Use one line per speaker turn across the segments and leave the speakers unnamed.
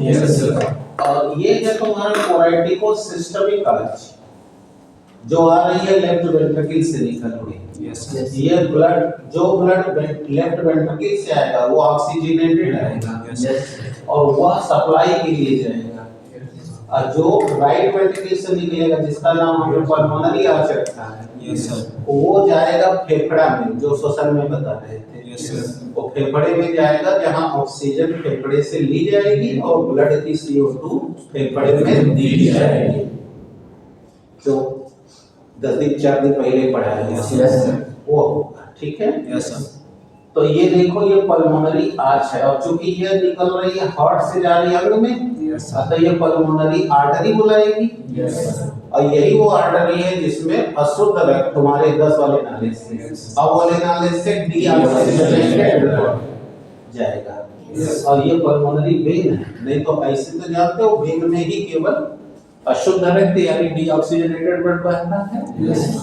Yes sir.
और ये है तुम्हारा कोरेटिको सिस्टमिक आर्च जो आ रही है लेफ्ट वेंट्रिकल से निकल के।
यस
ये ब्लड जो ब्लड लेफ्ट वेंट्रिकल से आएगा वो ऑक्सीजनेटेड आएगा और वह सप्लाई के लिए जाएगा। और जो राइट वेंट्रिकल से निकलेगा जिसका नाम हमने पल्मोनरी आर्च रखा है,
यस सर।
वो जाएगा फेफड़ा में, जो श्वसन में बता रहे थे।
Yes sir.
वो फेफड़े में जाएगा जहां ऑक्सीजन फेफड़े से ली जाएगी और ब्लड की CO2 फेफड़े में दी जाएगी। तो 10 दिन 4 दिन पहले पढ़ा है।
Yes sir.
वो होगा, ठीक है।
Yes sir.
तो ये देखो ये पल्मोनरी आर्च है और चूंकि ये निकल रही है हार्ट से जा रही है अंग में, अतः ये पल्मोनरी आर्टरी बुलाएगी। और यही वो आर्टरी है जिसमें अशुद्ध रक्त तुम्हारे 10 वाले नाले से, अब वाले नाले से डीऑक्सीजनेटेड जाएगा। और ये पल्मोनरी वेन है, नहीं तो ऐसे तो जानते हो वेन में ही केवल अशुद्ध रक्त यानी डीऑक्सीजनेटेड ब्लड बहता है।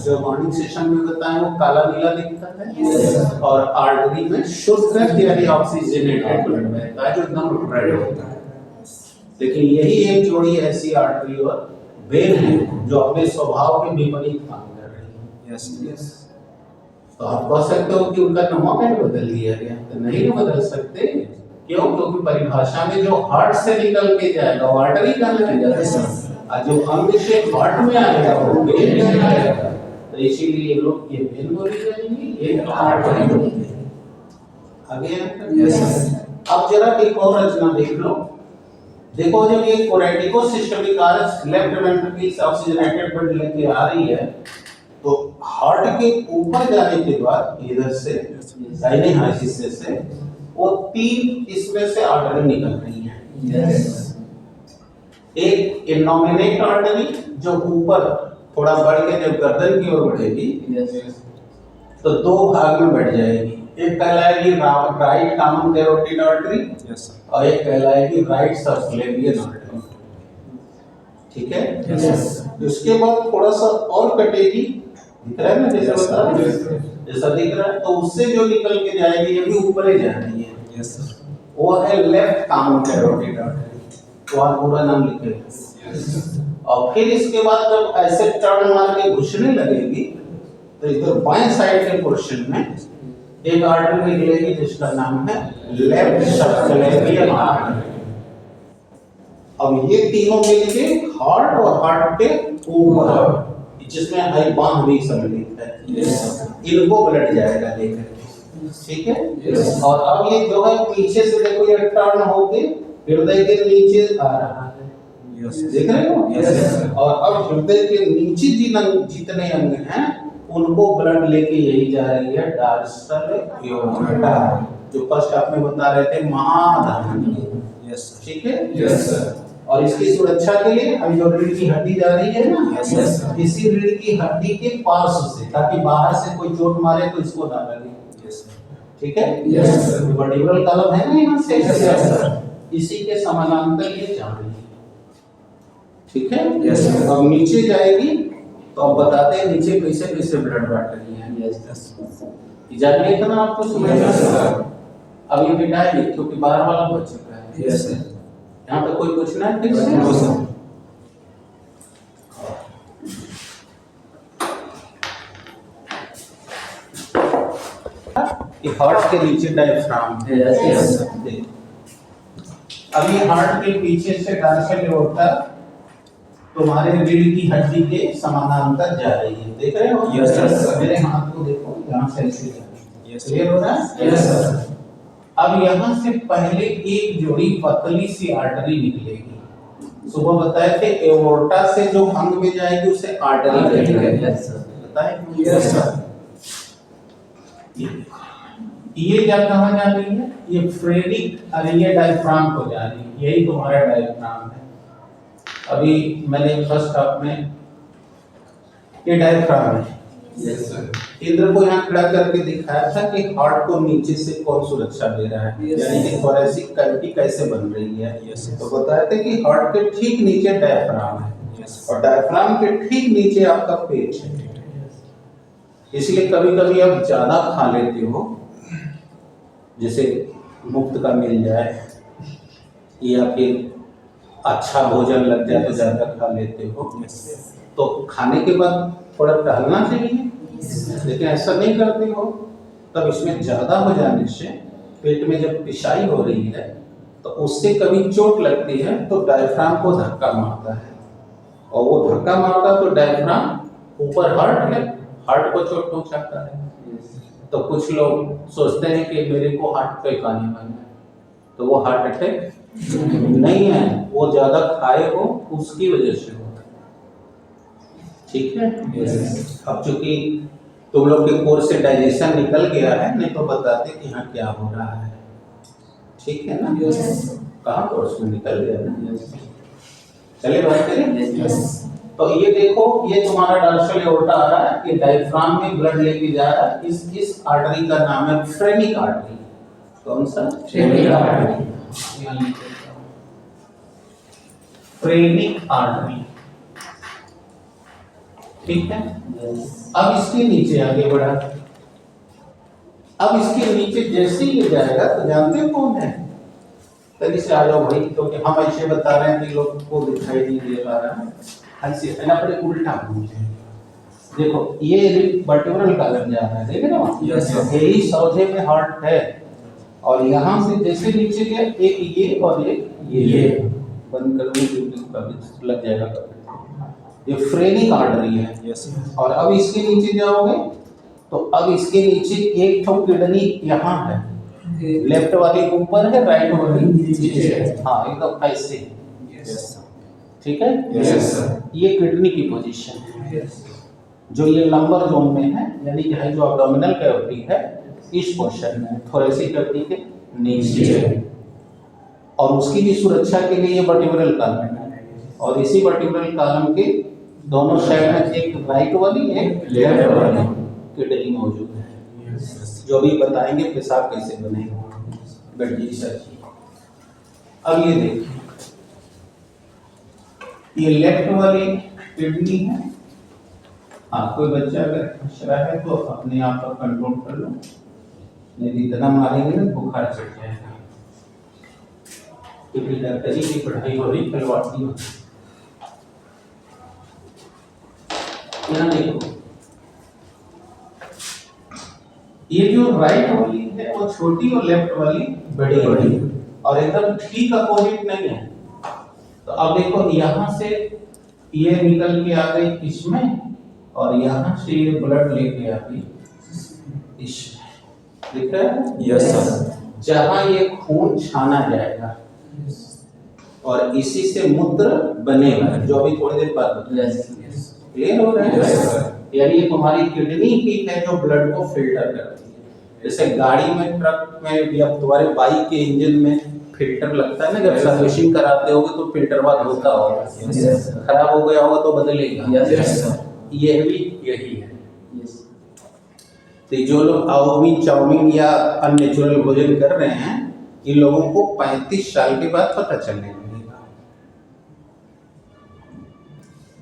जो मॉर्निंग सेशन में बताएं वो काला नीला दिखता है। और आर्टरी में शुद्ध रक्त यानी ऑक्सीजनेटेड ब्लड बहता है जो एकदम रेड होता है। लेकिन यही एक जोड़ी ऐसी आर्टरी और वेन है जो अपने स्वभाव के विपरीत काम कर रही है। तो आप कह सकते हो कि उनका नोमेनक्लेचर बदल दिया गया, तो नहीं बदल सकते। क्यों? क्योंकि परिभाषा में जो हार्ट से निकल के जाएगा वो आर्टरी कहलाएगा और जो अंग से हार्ट में आएगा वो वेन कहलाएगा। तो इसीलिए ये लोग ये वेन बोली जाएंगी, ये आर्टरी बोली आगे। अब जरा एक और रचना देख लो। देखो जब ये कोरेटिको सिस्टमिक आर्च लेफ्ट वेंट्रिकल से ऑक्सीजनेटेड ब्लड लेके आ रही है तो हार्ट के ऊपर जाने के बाद इधर से दाहिने हिस्से से वो 3 इसमें से आर्टरी निकल रही है। एक इनोमिनेट आर्टरी जो ऊपर थोड़ा बढ़ के जब गर्दन की ओर बढ़ेगी तो 2 भाग में बढ़ जाएगी। एक कहलाएगी राइट कॉमन कैरोटिड आर्टरी और एक कहलाएगी राइट सबक्लेवियन आर्टरी, ठीक है। उसके बाद थोड़ा सा और कटेगी, दिख रहा है ना जैसे बता रहे जैसा दिख रहा है। तो उससे जो निकल के जाएगी ये भी ऊपर ही जा रही है, वो है लेफ्ट कॉमन कैरोटिड आर्टरी, वहाँ पूरा नाम लिखेगा। और फिर इसके बाद जब ऐसे टर्न मार के घुसने लगेगी तो इधर बाएं साइड के पोर्शन में एक आर्टरी निकलेगी जिसका नाम है लेफ्ट सबक्लेवियन आर्टरी। अब ये तीनों मिलके हार्ट और हार्ट के ऊपर जिसमें हाई बांध भी सम्मिलित है, इनको ब्लड जाएगा लेकर, ठीक है। और अब ये जो है पीछे से देखो ये टर्न होके हृदय के नीचे आ रहा है, देख रहे हो। और अब हृदय के नीचे जितने अंग हैं उनको ब्लड लेके यही जा रही है डॉर्सल एओर्टा, जो फर्स्ट आपने बता रहे थे महाधमनी, ठीक है। और इसकी सुरक्षा के लिए हम जो रीढ़ की हड्डी जा रही है ना, इसी रीढ़ की हड्डी के पार्श्व से, ताकि बाहर से कोई चोट मारे तो इसको ना लगे, ठीक है। वर्टिब्रल कॉलम है ना यहाँ से, इसी के समानांतर ये जा रही है, ठीक है। अब नीचे जाएगी तो अब बताते हैं नीचे कैसे कैसे ब्लड बांट रही है। जानने इतना आपको समझ में अब ये मिटाएगी क्योंकि बाहर वाला बच चुका है। यहाँ पे कोई पूछना है फिर से? कि हार्ट के नीचे डायफ्राम है। अब ये हार्ट के पीछे से डॉर्सल एओर्टा तुम्हारे रीढ़ की हड्डी के समानांतर जा रही है, देख रहे हो? Yes sir. मेरे हाथ को देखो, यहाँ से ऐसे जा रही है, क्लियर हो रहा है? Yes sir. अब यहाँ से पहले एक जोड़ी पतली सी आर्टरी निकलेगी। सुबह बताए थे एओर्टा से जो अंग में जाएगी उसे आर्टरी कहेंगे, बताए? Yes sir. ये क्या कहाँ जा रही है? ये फ्रेनिक अरे ये डायफ्राम को जा रही है, यही तुम्हारा डायफ्राम है। अभी मैंने फर्स्ट हाफ में ये डायफ्राम है, इंद्र को यहाँ खड़ा करके दिखाया था कि हार्ट को नीचे से कौन सुरक्षा दे रहा है, यानी कि थोरेसिक कैविटी कैसे बन रही है। तो बताए थे कि हार्ट के ठीक नीचे डायफ्राम है और डायफ्राम के ठीक नीचे आपका पेट है। इसलिए कभी कभी आप ज्यादा खा लेते हो, जैसे मुफ्त का मिल जाए या फिर अच्छा भोजन लग जाए तो ज़्यादा खा लेते हो, तो खाने के बाद थोड़ा टहलना चाहिए, लेकिन ऐसा नहीं करते हो। तब इसमें ज़्यादा हो जाने से पेट में जब पिशाई हो रही है तो उससे कभी चोट लगती है तो डायफ्राम को धक्का मारता है, और वो धक्का मारता तो डायफ्राम ऊपर हार्ट है, हार्ट को चोट पहुंचाता है। तो कुछ लोग सोचते हैं कि मेरे को हार्ट अटैक आने वाला है, तो वो हार्ट अटैक नहीं है, वो ज्यादा खाए हो उसकी वजह से होता है। ठीक है। अब चूंकि तुम लोग के कोर्स से डाइजेशन निकल गया है, नहीं तो बताते कि यहाँ क्या हो रहा है। ठीक है ना? कहाँ कोर्स में निकल गया ना। चलिए बात करें। तो ये देखो, ये तुम्हारा डॉर्सल एओर्टा आ रहा है, ये डायफ्राम में ब्लड लेके जा रहा है। इस आर्टरी का नाम है फ्रेनिक आर्टरी। कौन सा? Phrenic artery. Phrenic artery. ठीक है। अब इसके नीचे आगे बढ़ा, अब इसके नीचे जैसे ही ये जाएगा तो जानते हो कौन है? तभी से आ जाओ भाई, क्योंकि हम ऐसे बता रहे हैं कि लोग को दिखाई नहीं दे पा रहा है। ऐसे है ना, बड़े उल्टा घूमते। देखो ये वर्टिब्रल कॉलम जा रहा है, देख रहे हो? यही सौधे में हार्ट है, और यहाँ से जैसे नीचे गया, एक ये और एक ये बंद कर दो, लग जाएगा। ये फ्रेनिक आर्टरी है। और अब इसके नीचे जाओगे तो अब इसके नीचे एक तो किडनी यहाँ है, लेफ्ट वाली ऊपर है, राइट वाली नीचे है। हाँ एकदम ऐसे। ठीक है। ये किडनी की पोजीशन है, जो ये लंबर जोन में है, यानी कि है जो एब्डोमिनल कैविटी है, इस पोजीशन में थोरेसिक कैविटी के नीचे। और उसकी भी सुरक्षा के लिए ये वर्टिब्रल कॉलम है, और इसी वर्टिब्रल कॉलम के दोनों साइड में एक राइट वाली एक लेफ्ट वाली किडनी मौजूद है, जो भी बताएंगे पेशाब कैसे बनेगा। बैठिए सर। अब ये देखिए, ये लेफ्ट वाली किडनी है। हाँ, कोई बच्चा अगर हंस रहा है तो अपने आप पर कंट्रोल कर लो, नहीं इतना मारेंगे ना बुखार चढ़ जाएगा। क्योंकि डॉक्टरी की पढ़ाई हो रही, खिलवाड़ी हो रही। यहाँ देखो, ये जो राइट वाली है वो छोटी और लेफ्ट वाली बड़ी, और एकदम ठीक अपोजिट नहीं है। तो अब देखो, यहाँ से ये निकल के आ गई इसमें, और यहाँ से ये ब्लड लेके आ गई इसमें। दिख रहा है? Yes sir. जहाँ ये खून छाना जाएगा और इसी से मूत्र बनेगा, जो अभी थोड़ी देर बाद क्लियर हो रहा है। यानी ये तुम्हारी किडनी ही है जो ब्लड को फिल्टर करती है। जैसे गाड़ी में, ट्रक में, या तुम्हारे बाइक के इंजन में फिल्टर लगता है ना, जब सर्विसिंग कराते होगे तो फिल्टर बाद होता होगा, खराब हो गया होगा तो बदलेगा। ये भी यही है। तो जो लोग चाउमीन चाउमीन या अननेचुरल भोजन कर रहे हैं, इन लोगों को 35 साल के बाद पता चलने लगेगा।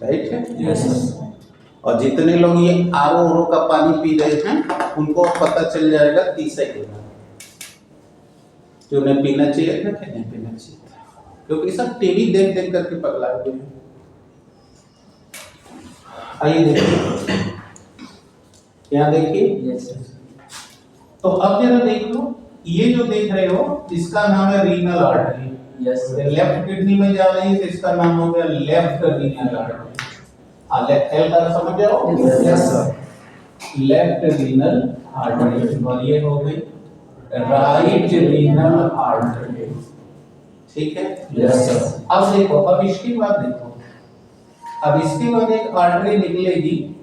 राइट है? यस। और जितने लोग ये आरओ का पानी पी रहे हैं, उनको पता चल जाएगा 30 के बाद जो उन्हें पीना चाहिए था कि नहीं पीना चाहिए था, क्योंकि सब टीवी देख देख करके पगला हुए हैं। आइए देखिए, यहाँ देखिए। तो अब जरा देख लो, ये जो देख रहे हो इसका नाम है रीनल आर्टरी। लेफ्ट किडनी में जा रही है तो इसका नाम हो गया लेफ्ट रीनल आर्टरी। एल का समझ जाओ? Yes sir. Left renal artery, और ये हो गई राइट रीनल आर्टरी। ठीक है? Yes sir. अब देखो, अब इसके बाद देखो, अब इसके बाद एक आर्टरी निकलेगी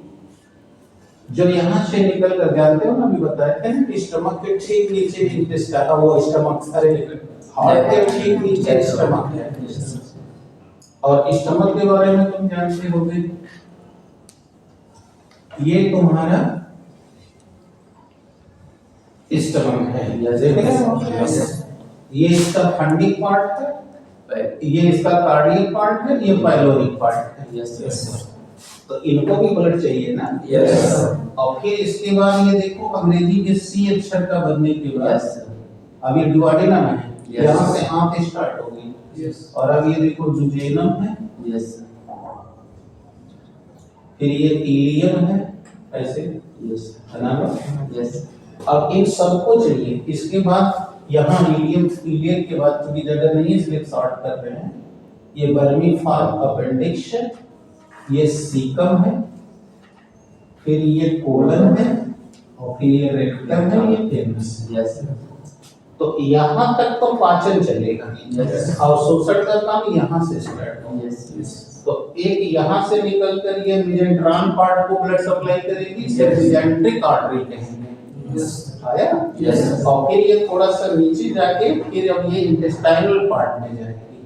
जो यहाँ से निकल कर, जानते हो ना, अभी बताया था ना, स्टमक के ठीक नीचे इंटेस्टाइन, वो स्टमक, अरे हार्ट के ठीक नीचे स्टमक है। और स्टमक के बारे में तुम जानते होगे, ये तुम्हारा स्टमक है। ये इसका फंडिंग पार्ट है, ये इसका कार्डियल पार्ट है, ये पाइलोरिक पार्ट है। यस। तो इनको भी ब्लड चाहिए ना। यस। और फिर इसके बाद ये देखो, अंग्रेजी के सी अक्षर का बनने के बाद अब ये डुओडेनम है, यहाँ से आंख स्टार्ट हो गई। और अब ये देखो जुजेनम है, फिर ये इलियम है, ऐसे है ना। अब इन सबको चाहिए। इसके बाद यहाँ इलियम के बाद चूंकि जगह नहीं है इसलिए शॉर्ट कर रहे हैं। ये वर्मीफॉर्म अपेंडिक्स है, ये सीकम है, फिर ये कोलन है, और फिर ये रेक्टम है, ये पेनिस। तो यहाँ तक तो पाचन चलेगा, और शोषण का काम यहाँ से स्टार्ट होगा। तो एक यहाँ से निकल कर ये मेजेंट्रॉन पार्ट को ब्लड सप्लाई करेगी, इसे मेजेंट्रिक आर्टरी कहेंगे। आया? और फिर ये थोड़ा सा नीचे जाके फिर अब ये इंटेस्टाइनल पार्ट में जाएगी,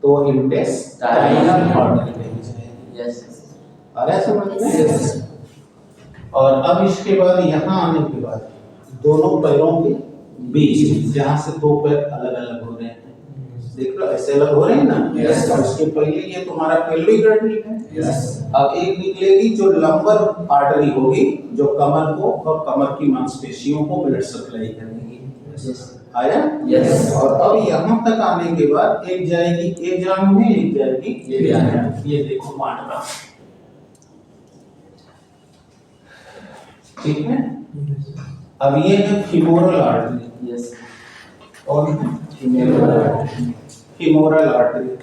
तो इंटेस्टाइनल आर्टरी कहेंगे। आ रहा है समझ में? और अब इसके बाद यहाँ आने के बाद दोनों पैरों के बीच जहाँ से दो पैर अलग अलग हो रहे हैं, देख लो ऐसे अलग हो रहे हैं ना। उसके पहले ये तुम्हारा पेल्विक आर्टरी है। अब एक निकलेगी जो लंबर आर्टरी होगी, जो कमर को और कमर की मांसपेशियों को ब्लड सप्लाई करेगी। आया? और अब यहाँ तक आने के बाद एक जाएगी एजाम में, एक जाएगी ये देखो मांडवा। ठीक है। अब ये है फीमोरल आर्टरी, और फीमोरल आर्टरी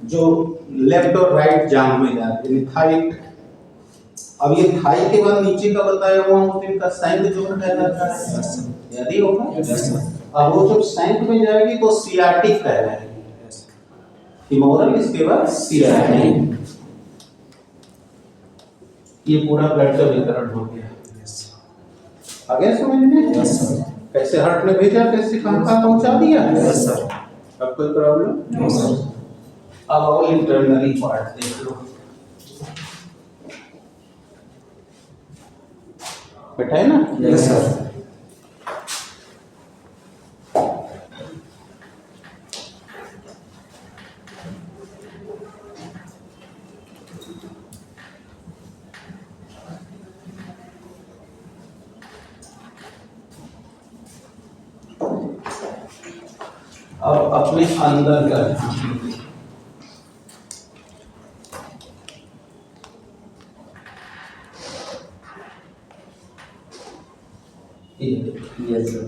जो लेफ्ट और राइट जांघ में जाती है, थाई। अब ये थाई के बाद नीचे का बताया हुआ इनका सैंक जोन कहलाता है, यदि होगा। अब वो जब सैंक में जाएगी तो सियाटिक कहलाएगी, फीमोरल इसके बाद सियाटिक। ये पूरा ब्लड का वितरण हो गया। आगे समझ में? कैसे हार्ट ने भेजा, कैसे कहाँ पहुंचा दिया। अब कोई प्रॉब्लम? अब और इंटरनली पार्ट देख लो। बैठा है ना?
Yes sir.
अब अपने अंदर का ध्यान दीजिए।
Yes sir.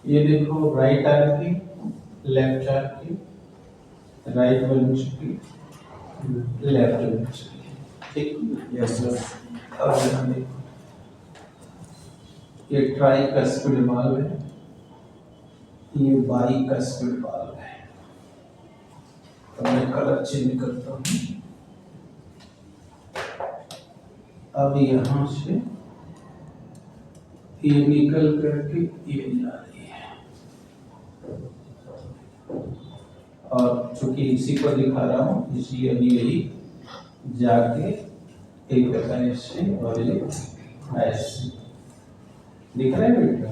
ये देखो right artery, left artery, right ventricle, left ventricle. ठीक।
Yes sir.
अब यहाँ देखो ये ट्राइकस्पिड वाल्व है, ये बाइकस्पिड वाल्व है। तो मैं कलर चेंज करता हूँ। अब यहाँ से ये निकल करके ये जा रही है, और चूंकि इसी को दिखा रहा हूँ इसलिए अभी यही जाके एक ऐसे और ऐसे दिख रहा है बेटा।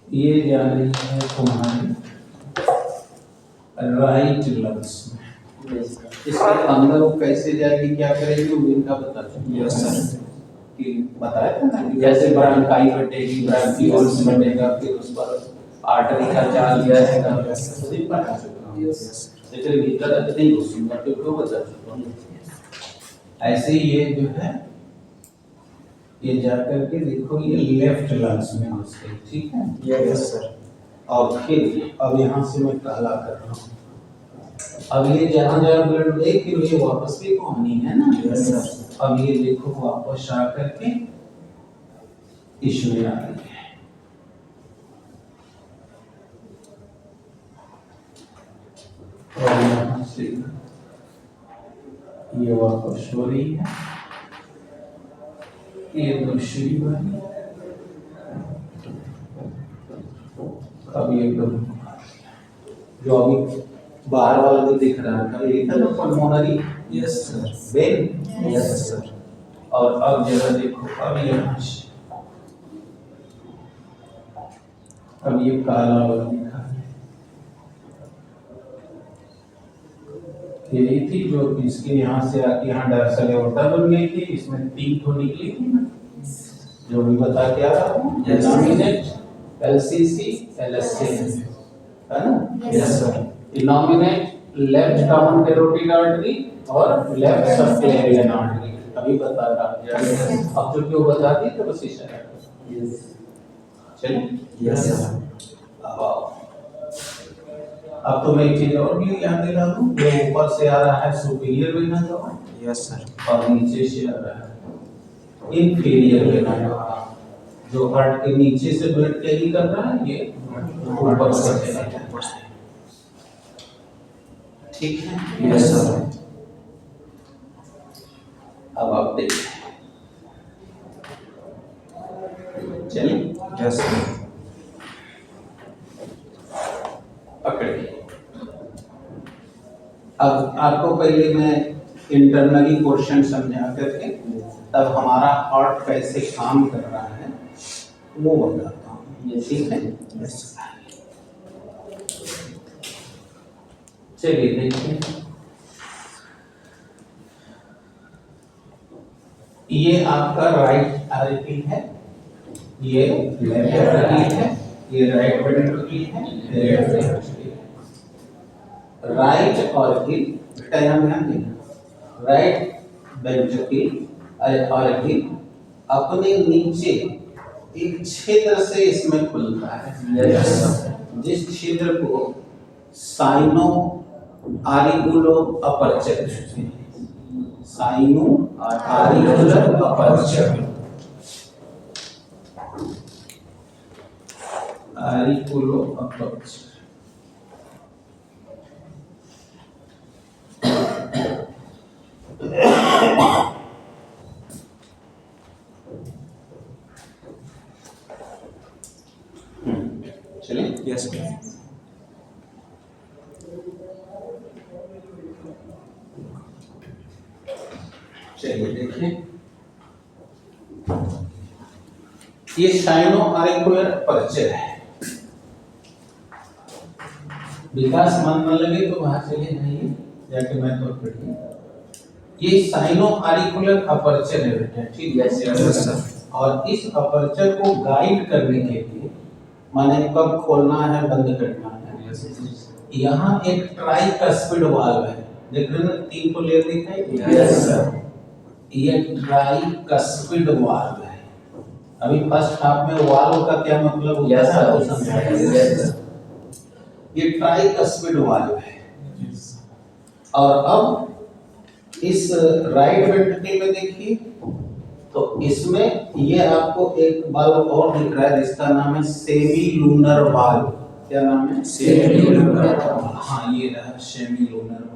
ये जा रही है तुम्हारी राइट लंग्स में। इसके अंदर वो कैसे जाएगी, क्या करेगी, वो इनका बता दो। कि बताया था ना, जैसे ब्रांकाई बटेगी, ब्रांकियोल्स बटेगा, फिर उस पर आर्टरी का जाल जाएगा, सभी बता चुका हूँ। लेकिन भीतर नहीं घुसूंगा क्योंकि बता चुका हूँ। ऐसे ही ये जो है ये जा करके देखो ये लेफ्ट लंग्स में घुस गई। ठीक है।
Yes sir.
और फिर अब यहाँ से मैं काला कर रहा हूँ। अब ये जहाँ जहाँ ब्लड गई फिर ये वापस भी तो आनी है ना। अब ये देखो वापस आ करके इसमें आ रही है। और यहाँ से ये वापस हो रही है, ये दूसरी वाली। अब ये जो अभी बाहर वाला जो दिख रहा था ये था ना पल्मोनरी वेन।
Yes sir.
और अब जरा देखो, अब यहाँ से अब ये काला वाला दिखा है, यही थी जो इसके यहाँ से आके यहाँ डर्सल एओर्टा बन गई थी। इसमें 3 तो निकली थी ना, जो भी बता के आ रहा हूँ, इनॉमिनेट, LCC, LSC है ना।
Yes sir.
Innominate left common carotid artery और लेफ्ट सबक्लेवियन आर्टरी अभी बता रहा हूँ। अब जो क्यों बता दी तो बस इशारा करो। चलिए
यस सर।
अब तो मैं एक चीज और भी याद दिला दूं, जो ऊपर से आ रहा है सुपीरियर वेना कवा,
यस सर।
और नीचे से आ रहा है इंफीरियर वेना कवा। जो हार्ट के नीचे से ब्लड कैरी कर रहा है, ये ऊपर से चला जाता है। ठीक है।
Yes sir.
अब आप देखिए, चलिए
यस सर।
पकड़िए। अब आपको पहले मैं इंटरनली क्वेश्चन समझा करके तब हमारा हार्ट कैसे काम कर रहा है वो बताता हूँ। ये ठीक है। चलिए देखिए, ये आपका राइट आर्टरी है, ये लेफ्ट आर्टरी है, ये राइट वेंट्रिकल है, लेफ्ट वेंट्रिकल। राइट आर्टरी ध्यान देना, राइट वेंट्रिकल आर्टरी अपने नीचे एक छिद्र से इसमें खुलता है। जिस छिद्र को sino auriculo aperture, sino auricular aperture, auriculo aperture. चलिए।
Yes sir.
चलिए देखिए, ये साइनो आरिकुलर अपर्चर है। विकास मन न लगे तो बाहर चले जाइए, जाके मैं तो पढ़िए। ये साइनो आरिकुलर अपर्चर है बेटा, ठीक है।
Yes sir.
और इस अपर्चर को गाइड करने के लिए, माने कब खोलना है बंद करना है, यहाँ एक ट्राइकस्पिड वाल्व है। देख रहे हो ना, 3 को लेयर दिखाई।
Yes sir.
ये ट्राइकस्पिड वाल्व है। अभी फर्स्ट हाफ में वाल्व का क्या मतलब होता है आपको समझाया। ये ट्राइकस्पिड वाल्व है। और अब इस राइट वेंट्रिकल में देखिए, तो इसमें ये आपको एक वाल्व और दिख रहा है जिसका नाम है सेमी लूनर वाल्व। क्या नाम है?
Semi lunar.
हाँ, ये रहा semi lunar valve.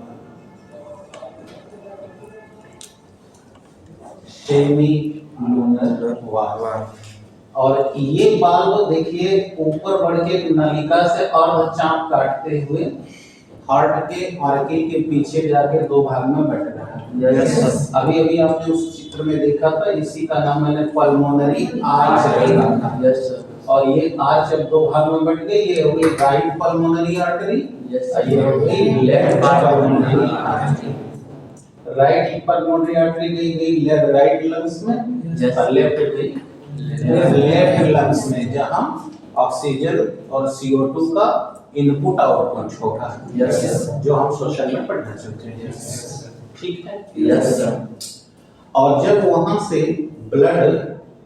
Semi lunar valve. और ये वाल्व देखिए ऊपर बढ़ के नलिका से अर्ध चाप काटते हुए हार्ट के आर्टरी के पीछे जाके 2 भाग में बट रहा है।
यस।
अभी अभी आपने उस चित्र में देखा था, इसी का नाम मैंने पल्मोनरी आर्च रखा था।
Yes sir.
और ये आर्च अब 2 भाग में बट गई। ये हो गई राइट पल्मोनरी आर्टरी, ये हो गई left pulmonary artery. Right pulmonary artery गई राइट लंग्स में, और लेफ्ट गई लेफ्ट लंग्स में, जहां ऑक्सीजन और CO2 का इनपुट आउटपुट होगा।
यस।
जो हम सोशल में पढ़ना चाहते हैं। ठीक है।
Yes sir.
और जब वहां से ब्लड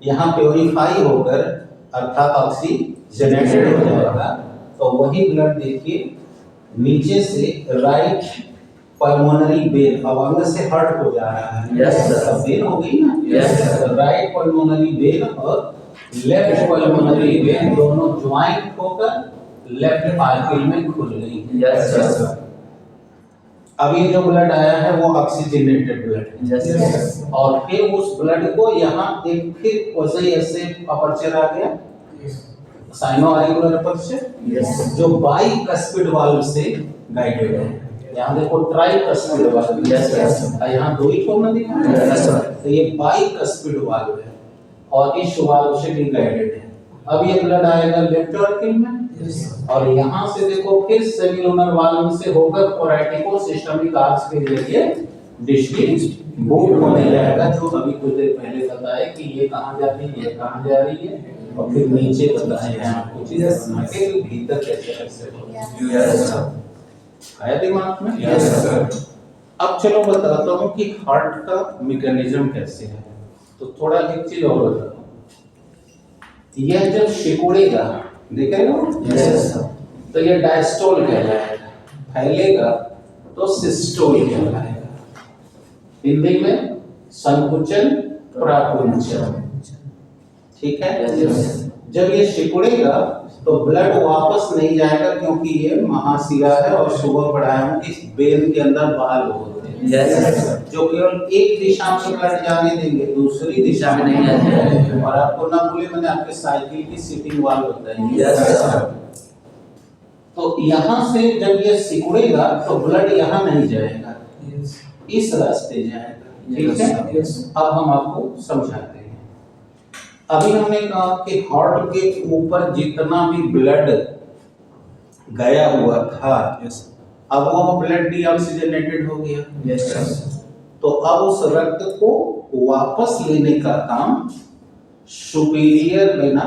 यहाँ प्योरीफाई होकर अर्थात ऑक्सीजनेटेड हो जाएगा, तो तो वही ब्लड देखिए नीचे से राइट पल्मोनरी वेन, अब अंग से हट हो जा रहा है।
Yes, sir.
वेन हो गई ना।
Yes, sir.
Right pulmonary vein और लेफ्ट पल्मोनरी वेन दोनों ज्वाइंट होकर लेफ्ट आर्टरी में खुल गई।
Yes, sir.
अब ये जो ब्लड आया है वो ऑक्सीजनेटेड ब्लड है।
Yes, sir.
और फिर उस ब्लड को यहाँ एक फिर वैसे ही ऐसे अपर्चर आ गया, साइनोआइकुलर अपर्चर,
Yes.
जो बाइकस्पिड वाल्व से गाइडेड है। यहाँ देखो ट्राइकस्पिड वाल्व,
Yes, sir.
यहाँ दो ही कॉमन दिखा है।
Yes, sir.
तो ये बाइकस्पिड वाल्व है और इस वाल्व से भी गाइडेड है। अब ये ब्लड आएगा लेफ्ट ऑर्किल में और यहाँ से देखो फिर सेमिलुनर वाल्व से होकर पोरैटिको सिस्टमिक आर्च के जरिए डिस्ट्रीब्यूट होने जाएगा, जो अभी कुछ देर पहले बताया कि ये कहाँ जाती है, ये कहाँ जा रही है, और फिर नीचे बताया है आपको चीजें बना के भीतर कैसे होगा।
Yes, sir.
आया दिमाग में?
Yes, sir.
अब चलो बताता हूँ कि हार्ट का मैकेनिज्म कैसे है। तो थोड़ा एक चीज और बताता हूँ, यह जब सिकुड़ेगा देखेगा
Yes, sir.
तो ये डायस्टोल कहलाएगा, फैलेगा तो सिस्टोल कहलाएगा। हिंदी में संकुचन प्राकुंचन, ठीक है।
Yes.
जब ये सिकुड़ेगा तो ब्लड वापस नहीं जाएगा क्योंकि ये महाशिरा है और सुबह पढ़ाया हूँ कि वेन के अंदर बाल होते हैं।
Yes, sir.
जो केवल एक दिशा में ब्लड जाने देंगे, दूसरी दिशा में नहीं जाएंगे। और आपको ना भूले मैंने आपके साइकिल की सीटिंग वाल बताई।
Yes, sir.
तो यहाँ से जब ये सिकुड़ेगा तो ब्लड यहाँ नहीं जाएगा, इस रास्ते जाएगा, ठीक है।
Yes.
अब हम आपको समझाते हैं। अभी हमने कहा कि हार्ट के ऊपर जितना भी ब्लड गया हुआ था, अब वो ब्लड डीऑक्सीजनेटेड हो गया।
Yes, sir.
तो अब उस रक्त को वापस लेने का काम सुपीरियर वेना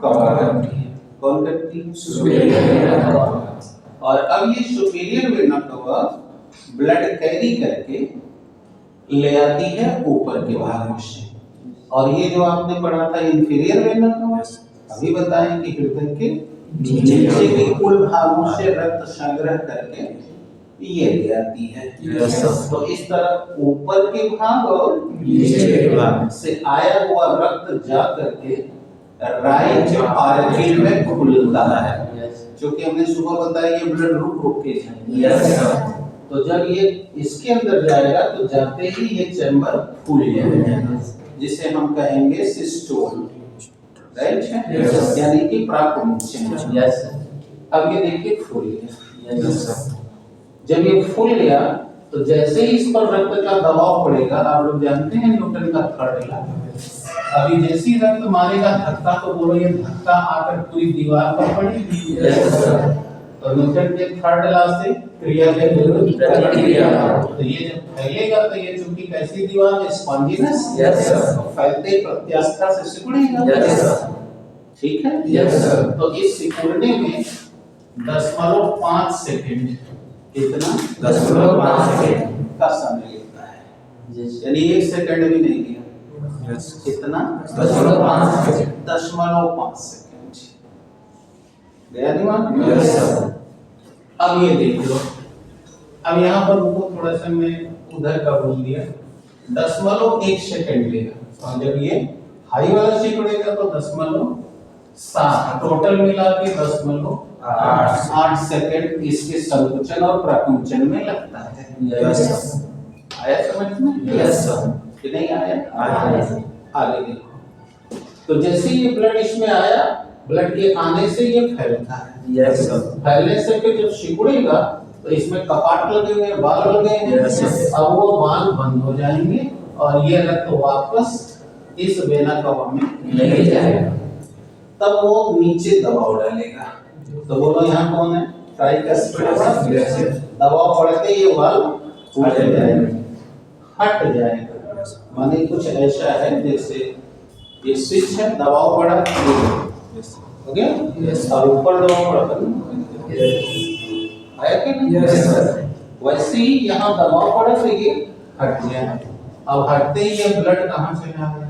कवा करती है। कौन करती है?
Superior vena cava.
और अब ये सुपीरियर वेना कवा ब्लड कैरी करके ले आती है ऊपर के भागों से। और ये जो आपने पढ़ा था इंफीरियर वेना कवा, अभी बताएं कि हृदय के नीचे के कुल भागों से रक्त संग्रह करके ये ले आती है।
Yes, sir.
तो इस तरह ऊपर के भाग और
नीचे के भाग
से आया हुआ रक्त जा करके राइट आर्टरी में खुलता है।
Yes.
क्योंकि हमने सुबह बताया ये ब्लड रुक के जाएंगे।
Yes, sir.
तो जब ये इसके अंदर जाएगा तो जाते ही ये चैम्बर खुल जाएगा, जिसे हम कहेंगे सिस्टोल, राइट है।
Yes.
यानी कि प्राकुंचन।
Yes, sir.
अब ये देखिए खुल गया।
Yes, sir.
जब ये फूल गया तो जैसे ही इस पर रक्त का दबाव पड़ेगा, आप लोग जानते हैं न्यूटन का थर्ड लॉ, अभी जैसे ही रक्त मारेगा धक्का, तो बोलो ये धक्का आकर पूरी दीवार पर पड़ेगी।
Yes, sir.
तो न्यूटन के थर्ड लॉ से क्रिया के विरुद्ध
प्रतिक्रिया।
तो ये जब फैलेगा तो ये चूंकि कैसी दीवार है, स्पॉन्जिनस,
Yes, sir.
फैलते ही प्रत्यास्था से सिकुड़ेगा।
Yes, sir.
ठीक है।
Yes, sir.
तो इस सिकुड़ने में 0.5 सेकंड, कितना
0.5 सेकंड
का समय लेता है,
Yes.
यानी 1 सेकंड भी नहीं लिया। कितना
0.5 सेकंड
0.5 सेकंड गया दिमाग में?
Yes, sir.
अब ये देख लो, अब यहाँ पर उनको थोड़ा सा मैं उधर का बोल दिया, 0.1 सेकंड लेगा। और जब ये हाई वाला सिकुड़ेगा तो 0.7, टोटल मिला के 0.8 सेकंड इसके संकुचन और प्राकुंचन में लगता है।
Yes, sir.
आया समझ में?
Yes, sir.
कि नहीं आया?
आया।
आगे देखो, तो जैसे ये ब्लड इसमें आया, ब्लड के आने से ये फैलता है।
Yes, sir.
फैलने से फिर जब सिकुड़ेगा तो इसमें कपाट लगे हुए हैं, बाल लगे हैं।
Yes, sir.
अब वो बाल बंद हो जाएंगे और ये रक्त वापस इस वेना कवा में
नहीं जाएगा।
तब वो नीचे दबाव डालेगा। तो बोलो यहाँ कौन है? Tricuspid valve. दबाव पड़ते ही ये वाल्व हट जाएगा। माने कुछ ऐसा है जैसे ये स्विच है, दबाव पड़ा, हो गया।
Yes.
और ऊपर दबाव पड़ा था, आया कि नहीं?
Yes, sir.
वैसे ही यहाँ दबाव पड़ा तो ये हट गया। अब हटते ही ये ब्लड कहाँ चला गया?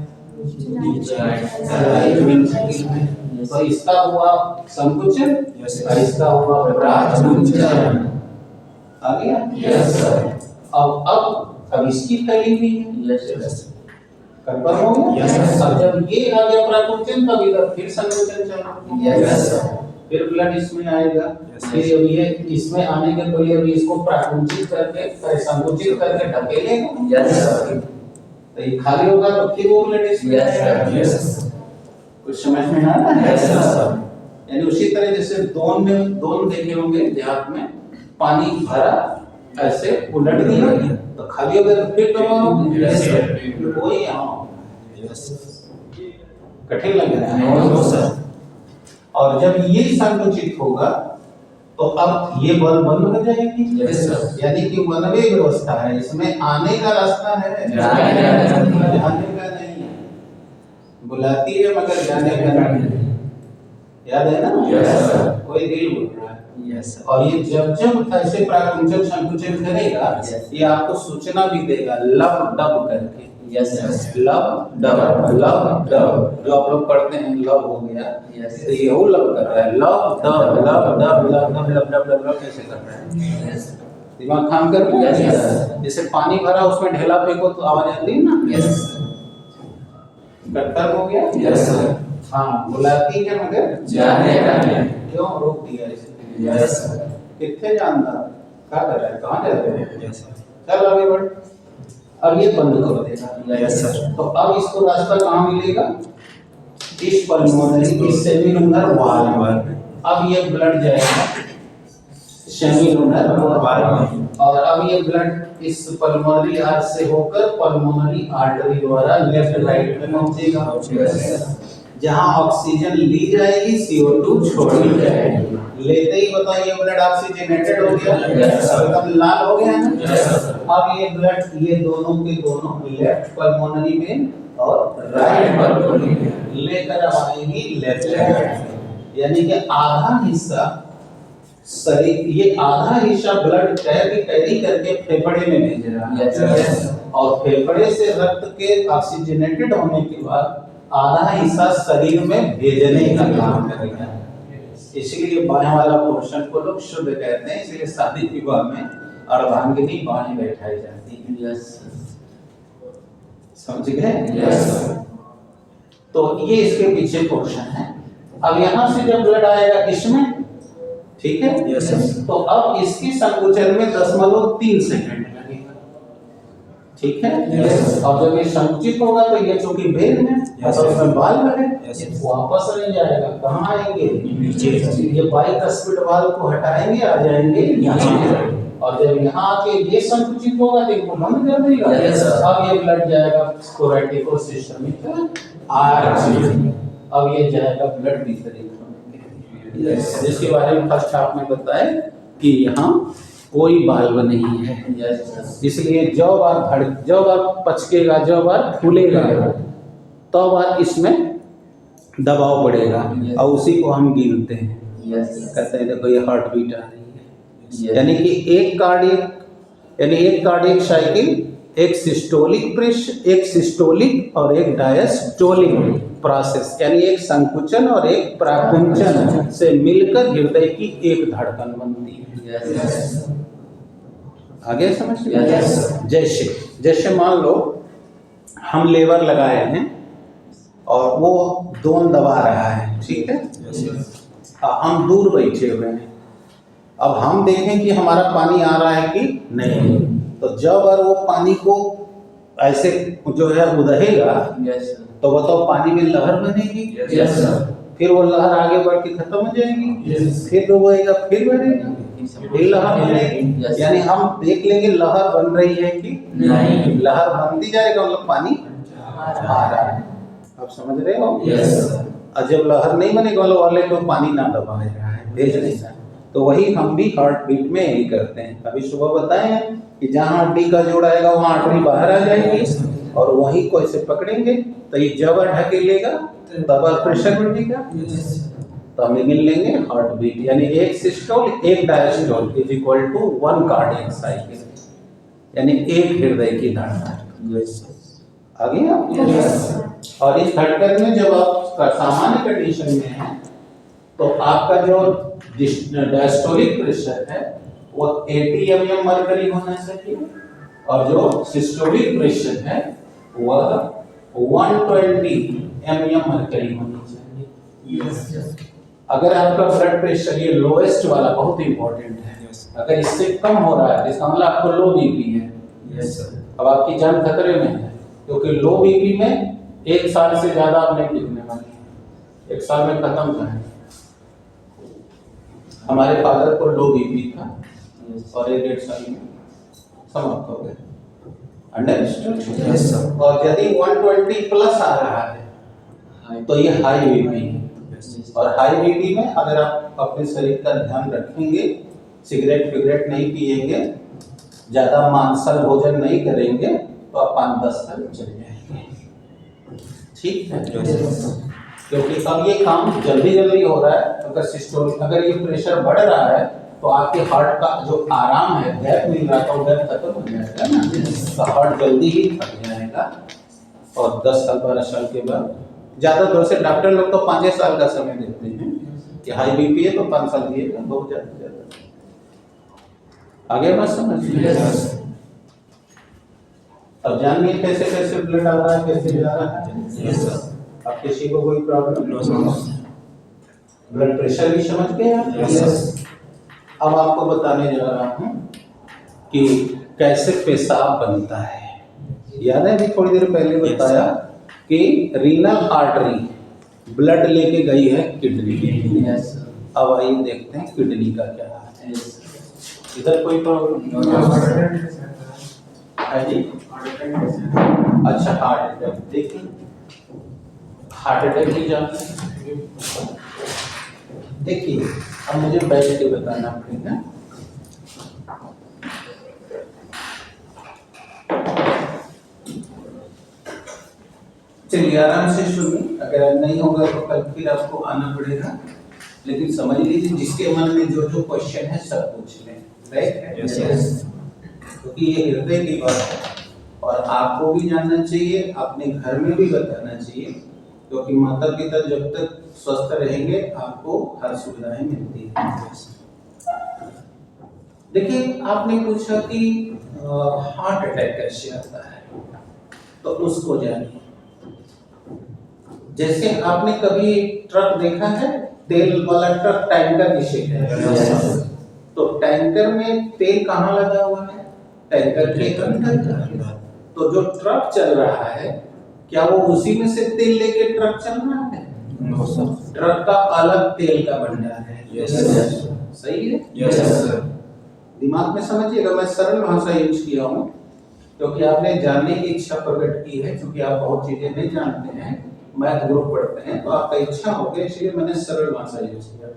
राइट वेंट्रिकल में। तो इसका हुआ संकुचन
Yes,
और इसका हुआ प्राकुंचन। आ गया?
Yes sir.
अब इसकी फैली हुई है,
यस
कंफर्म हो गया?
Yes,
अब जब ये आ गया प्राकुंचन तब इधर फिर संकुचन चलेगा।
Yes sir.
फिर ब्लड इसमें आएगा।
Yes,
फिर अब ये इसमें आने के पहले अभी इसको प्राकुंचित करके संकुचित करके ढकेलेगा।
Yes sir.
तो ये खाली होगा तो फिर वो ब्लड इसमें
यस
आएगा।
सर। यस
कुछ समझ में आ रहा है?
Yes sir.
यानी उसी तरह जैसे दोन देखे होंगे देहात में, पानी भरा ऐसे उलट दिया तो खाली हो गया तो फिर
Yes, sir.
वही यहाँ कठिन लग रहा है।
No sir.
और जब ये संकुचित होगा तो अब ये बल बंद हो जाएगी।
Yes sir.
यानी कि वन वे व्यवस्था है, इसमें आने का रास्ता है,
जाने का नहीं।
जाने का नहीं है। बुलाती है मगर जाने का नहीं। याद है ना?
Yes sir.
कोई दिल बोल रहा है।
Yes sir.
और ये जब ऐसे प्राकुंचन संकुचन करेगा ये आपको सूचना भी देगा लब डब करके।
Yes sir.
लब डब जो आप लोग पढ़ते हैं लब हो गया।
यस
तो ये वो लब कर रहा है, लब डब लब डब लब डब लब डब लब डब कैसे कर रहा है?
यस
दिमाग काम कर रहा है?
Yes.
जैसे पानी भरा उसमें ढेला फेंको तो आवाज आती है ना?
यस
कट्टर हो गया?
Yes sir.
हाँ, बुलाती है मगर
जाने का नहीं।
क्यों रोक दिया इसे?
यस
कितने जानता क्या कर रहा है, कहाँ जा रहे हैं? चल आगे बढ़। अब ये बंद कर देगा।
Yes sir.
तो अब इसको रास्ता कहाँ मिलेगा? इस पल्मोनरी इस सेमिलुनर वाल में। अब ये ब्लड जाएगा सेमिलुनर वाल में और अब ये ब्लड इस पल्मोनरी आर्ट से होकर पल्मोनरी आर्टरी द्वारा लेफ्ट राइट में पहुंचेगा, जहां ऑक्सीजन ली जाएगी, CO2 छोड़ी जाएगी। लेते ही बताइए ब्लड ऑक्सीजनेटेड हो गया, एकदम लाल हो गया ना? अब ये ब्लड ये दोनों के दोनों लेफ्ट पल्मोनरी में और राइट पल्मोनरी में लेकर आएंगी लेफ्ट साइड। यानी कि आधा हिस्सा शरीर, ये आधा हिस्सा ब्लड कैरी करके फेफड़े में भेज रहा है और फेफड़े से रक्त के ऑक्सीजनेटेड होने के बाद आधा हिस्सा शरीर में भेजने का काम करेगा। इसलिए बाएं वाला पोर्शन को लोग शुद्ध कहते हैं, इसलिए शादी विवाह में अर्धांगिनी बाएं बैठाई जाती है।
यस
समझ गए?
यस
तो ये इसके पीछे पोर्शन है। अब यहाँ से जब ब्लड आएगा इसमें, ठीक है?
Yes, sir.
तो अब इसकी संकुचन में 0.3 सेकंड लगेगा, ठीक है?
Yes.
और जब ये संकुचित होगा तो ये चूंकि वेद में
Yes,
तो
sir.
उसमें बाल बने,
Yes, sir.
वापस नहीं जाएगा। कहाँ आएंगे?
नीचे।
ये बाइक स्पीड बाल को हटाएंगे, आ जाएंगे यहाँ। और जब यहाँ आके ये संकुचित होगा तो इनको बंद कर देगा।
Yes, sir.
अब ये ब्लड जाएगा कोरेटिको सिस्टमिक आर्टरी। अब ये जाएगा ब्लड वितरित होने के लिए, जिसके बारे में फर्स्ट हाफ में बताया कि यहाँ कोई वाल्व नहीं है।
यस
इसलिए जो बार पचकेगा, जो बार फूलेगा तो बार इसमें दबाव पड़ेगा और उसी को हम गिनते हैं।
यस
कहते हैं देखो ये हार्ट बीट आ रही है। यानी कि एक कार्डियक साइकिल, एक सिस्टोलिक और एक डायस्टोलिक प्रोसेस, यानी एक संकुचन और एक प्राकुंचन से मिलकर हृदय की एक धड़कन बनती है।
यस
आगे समझ
Yes.
जैसे मान लो हम लेवर लगाए हैं और वो दोन दबा रहा है, ठीक है? हम दूर बैठे हुए हैं। अब हम देखें कि हमारा पानी आ रहा है कि नहीं, तो जब और वो पानी को ऐसे जो है उधेगा
यस
तो बताओ पानी में लहर बनेगी।
यस
फिर वो लहर आगे बढ़ के खत्म हो जाएगी, फिर डूबेगा, फिर बढ़ेगा, फिर लहर बनेगी।
Yes.
यानी हम देख लेंगे लहर बन रही है कि
नहीं।
लहर बनती जाएगा, मतलब पानी आ रहा है। आप समझ रहे हो?
यस
और जब लहर नहीं बनेगा मतलब वाले को पानी ना दबा रहा है, भेज नहीं रहा है। तो वही हम भी हार्ट बीट में यही करते हैं। अभी सुबह बताए कि जहाँ हड्डी का जोड़ आएगा वहाँ आर्टरी बाहर आ जाएगी और वहीं को ऐसे पकड़ेंगे तो ये जबर ढकेलेगा, तब प्रेशर बढ़ेगा, तो हम गिन लेंगे हार्ट बीट। यानी एक सिस्टोल एक diastole is equal to 1 cardiac cycle, यानी एक हृदय की धड़कन। आ गया? और इस धड़कन में जब आप सामान्य कंडीशन में है तो आपका जो डायस्टोलिक प्रेशर है वो 80 mm मरकरी होना चाहिए और जो सिस्टोलिक प्रेशर है वह 120 mm मरकरी होनी चाहिए। अगर आपका ब्लड प्रेशर ये लोएस्ट वाला बहुत इंपॉर्टेंट है, अगर इससे कम हो रहा है इसका मतलब आपको लो बीपी है। अब आपकी जान खतरे में है, क्योंकि लो बीपी में 1 साल से ज्यादा आप नहीं टिकने वाले हैं, 1 साल में खत्म करें। हमारे फादर को लो बीपी था और 1-1.5 साल में समाप्त हो गए। अंडरस्टूड? और यदि 120 प्लस आ रहा है तो ये हाई बीपी है। और हाई बीपी में अगर आप अपने शरीर का ध्यान रखेंगे, सिगरेट विगरेट नहीं पिएंगे, ज्यादा मांसल भोजन नहीं करेंगे तो आप 5-10 साल चल जाएंगे। ठीक है? क्योंकि अब ये काम जल्दी जल्दी हो रहा है। अगर ये प्रेशर बढ़ रहा है तो आपके हार्ट का जो आराम है, गैप मिल रहा था, वो गैप खत्म हो जाएगा ना, तो हार्ट जल्दी ही थक जाएगा। और 10 साल 12 साल के बाद ज्यादातर से डॉक्टर लोग तो 5 साल का समय देते हैं कि हाई बीपी है तो 5 साल दिएगा, बहुत ज्यादा। आगे बात समझिए। अब जानिए कैसे कैसे ब्लड आ रहा है, कैसे जा रहा है। अब किसी को कोई प्रॉब्लम? ब्लड प्रेशर भी समझ गए आप? अब आपको बताने जा रहा हूं कि कैसे पेशाब बनता है। याद है, अभी थोड़ी देर पहले बताया कि रीनल आर्टरी ब्लड लेके गई है किडनी। अब आइए देखते हैं किडनी का क्या है। इधर कोई प्रॉब्लम है जी? अच्छा, हार्ट अटैक। देखिए, हार्ट अटैक की जांच देखिए। अब मुझे बैठ के बताना पड़ेगा। चलिए आराम से सुनिए, अगर नहीं होगा तो कल फिर आपको आना पड़ेगा। लेकिन समझ लीजिए, जिसके मन में जो जो क्वेश्चन है सब पूछ लें, राइट? क्योंकि ये हृदय की बात है और आपको भी जानना चाहिए, अपने घर में भी बताना चाहिए, क्योंकि माता पिता जब तक स्वस्थ रहेंगे आपको हर सुविधाएं मिलती है। देखिए, आपने पूछा कि हार्ट अटैक कैसे आता है, तो उसको जानिए। जैसे आपने कभी ट्रक देखा है, तेल वाला ट्रक, टैंकर जिसे कहते हैं, तो टैंकर में तेल कहाँ लगा हुआ है? टैंकर के अंदर। तो जो ट्रक चल रहा है, क्या वो उसी में से तेल लेके ट्रक चल रहा है? ट्रक का अलग तेल का भंडार है। सही है? दिमाग में समझिएगा, मैं सरल भाषा यूज किया हूँ क्योंकि आपने जानने की इच्छा प्रकट की है, क्योंकि आप बहुत चीजें नहीं जानते हैं, मैथ ग्रुप पढ़ते हैं, तो आपका इच्छा हो गई, इसलिए मैंने सरल भाषा यूज किया।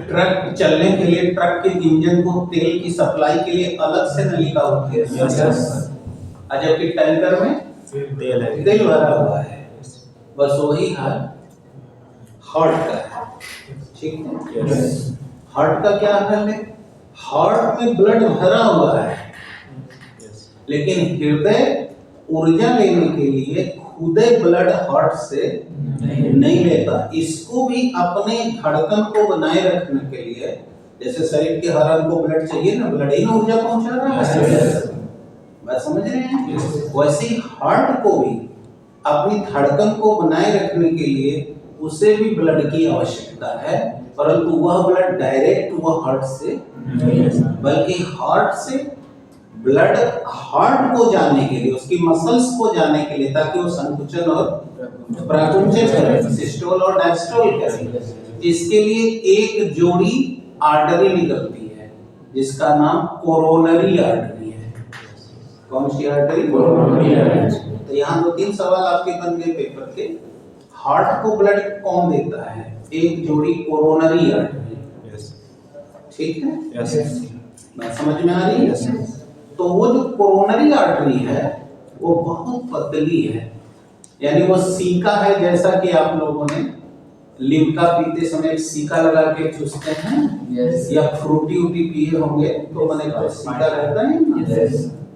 ट्रक चलने के लिए ट्रक के इंजन को तेल की सप्लाई के लिए अलग से नलिका होती है, जबकि टैंकर में तेल भरा हुआ है। बस वही हाल हार्ट का है। ठीक है? हार्ट का क्या हाल है? हार्ट में ब्लड भरा हुआ है, लेकिन हृदय ऊर्जा लेने के लिए खुद ब्लड हार्ट से नहीं लेता। इसको भी अपने धड़कन को बनाए रखने के लिए, जैसे शरीर के हर अंग को ब्लड चाहिए ना, ब्लड ही ऊर्जा पहुंचा रहा है। बात समझ रहे हैं? वैसे ही हार्ट को भी अपनी धड़कन को बनाए रखने के लिए उसे भी ब्लड की आवश्यकता है, परंतु वह ब्लड डायरेक्ट वह हार्ट से बल्कि हार्ट से ब्लड हार्ट को जाने के लिए, उसकी मसल्स को जाने के लिए, ताकि वो संकुचन और प्राकुंचन करे, सिस्टोल और डायस्टोल करे। इसके लिए एक जोड़ी आर्टरी निकलती है जिसका नाम कोरोनरी आर्टरी है। कौन सी आर्टरी? Coronary artery. तो यहाँ 2-3 सवाल आपके बन गए पेपर के। हार्ट को ब्लड कौन देता है? एक जोड़ी कोरोनरी आर्टरी। ठीक है? बात समझ में आ रही है? तो वो जो कोरोनरी आर्टरी है वो बहुत पतली है, यानी वो सीका है, जैसा कि आप लोगों ने लिम्का पीते समय एक सीका लगा के चूसते हैं, या फ्रूटी उटी पिए होंगे तो मैंने कहा सीका रहता है ना,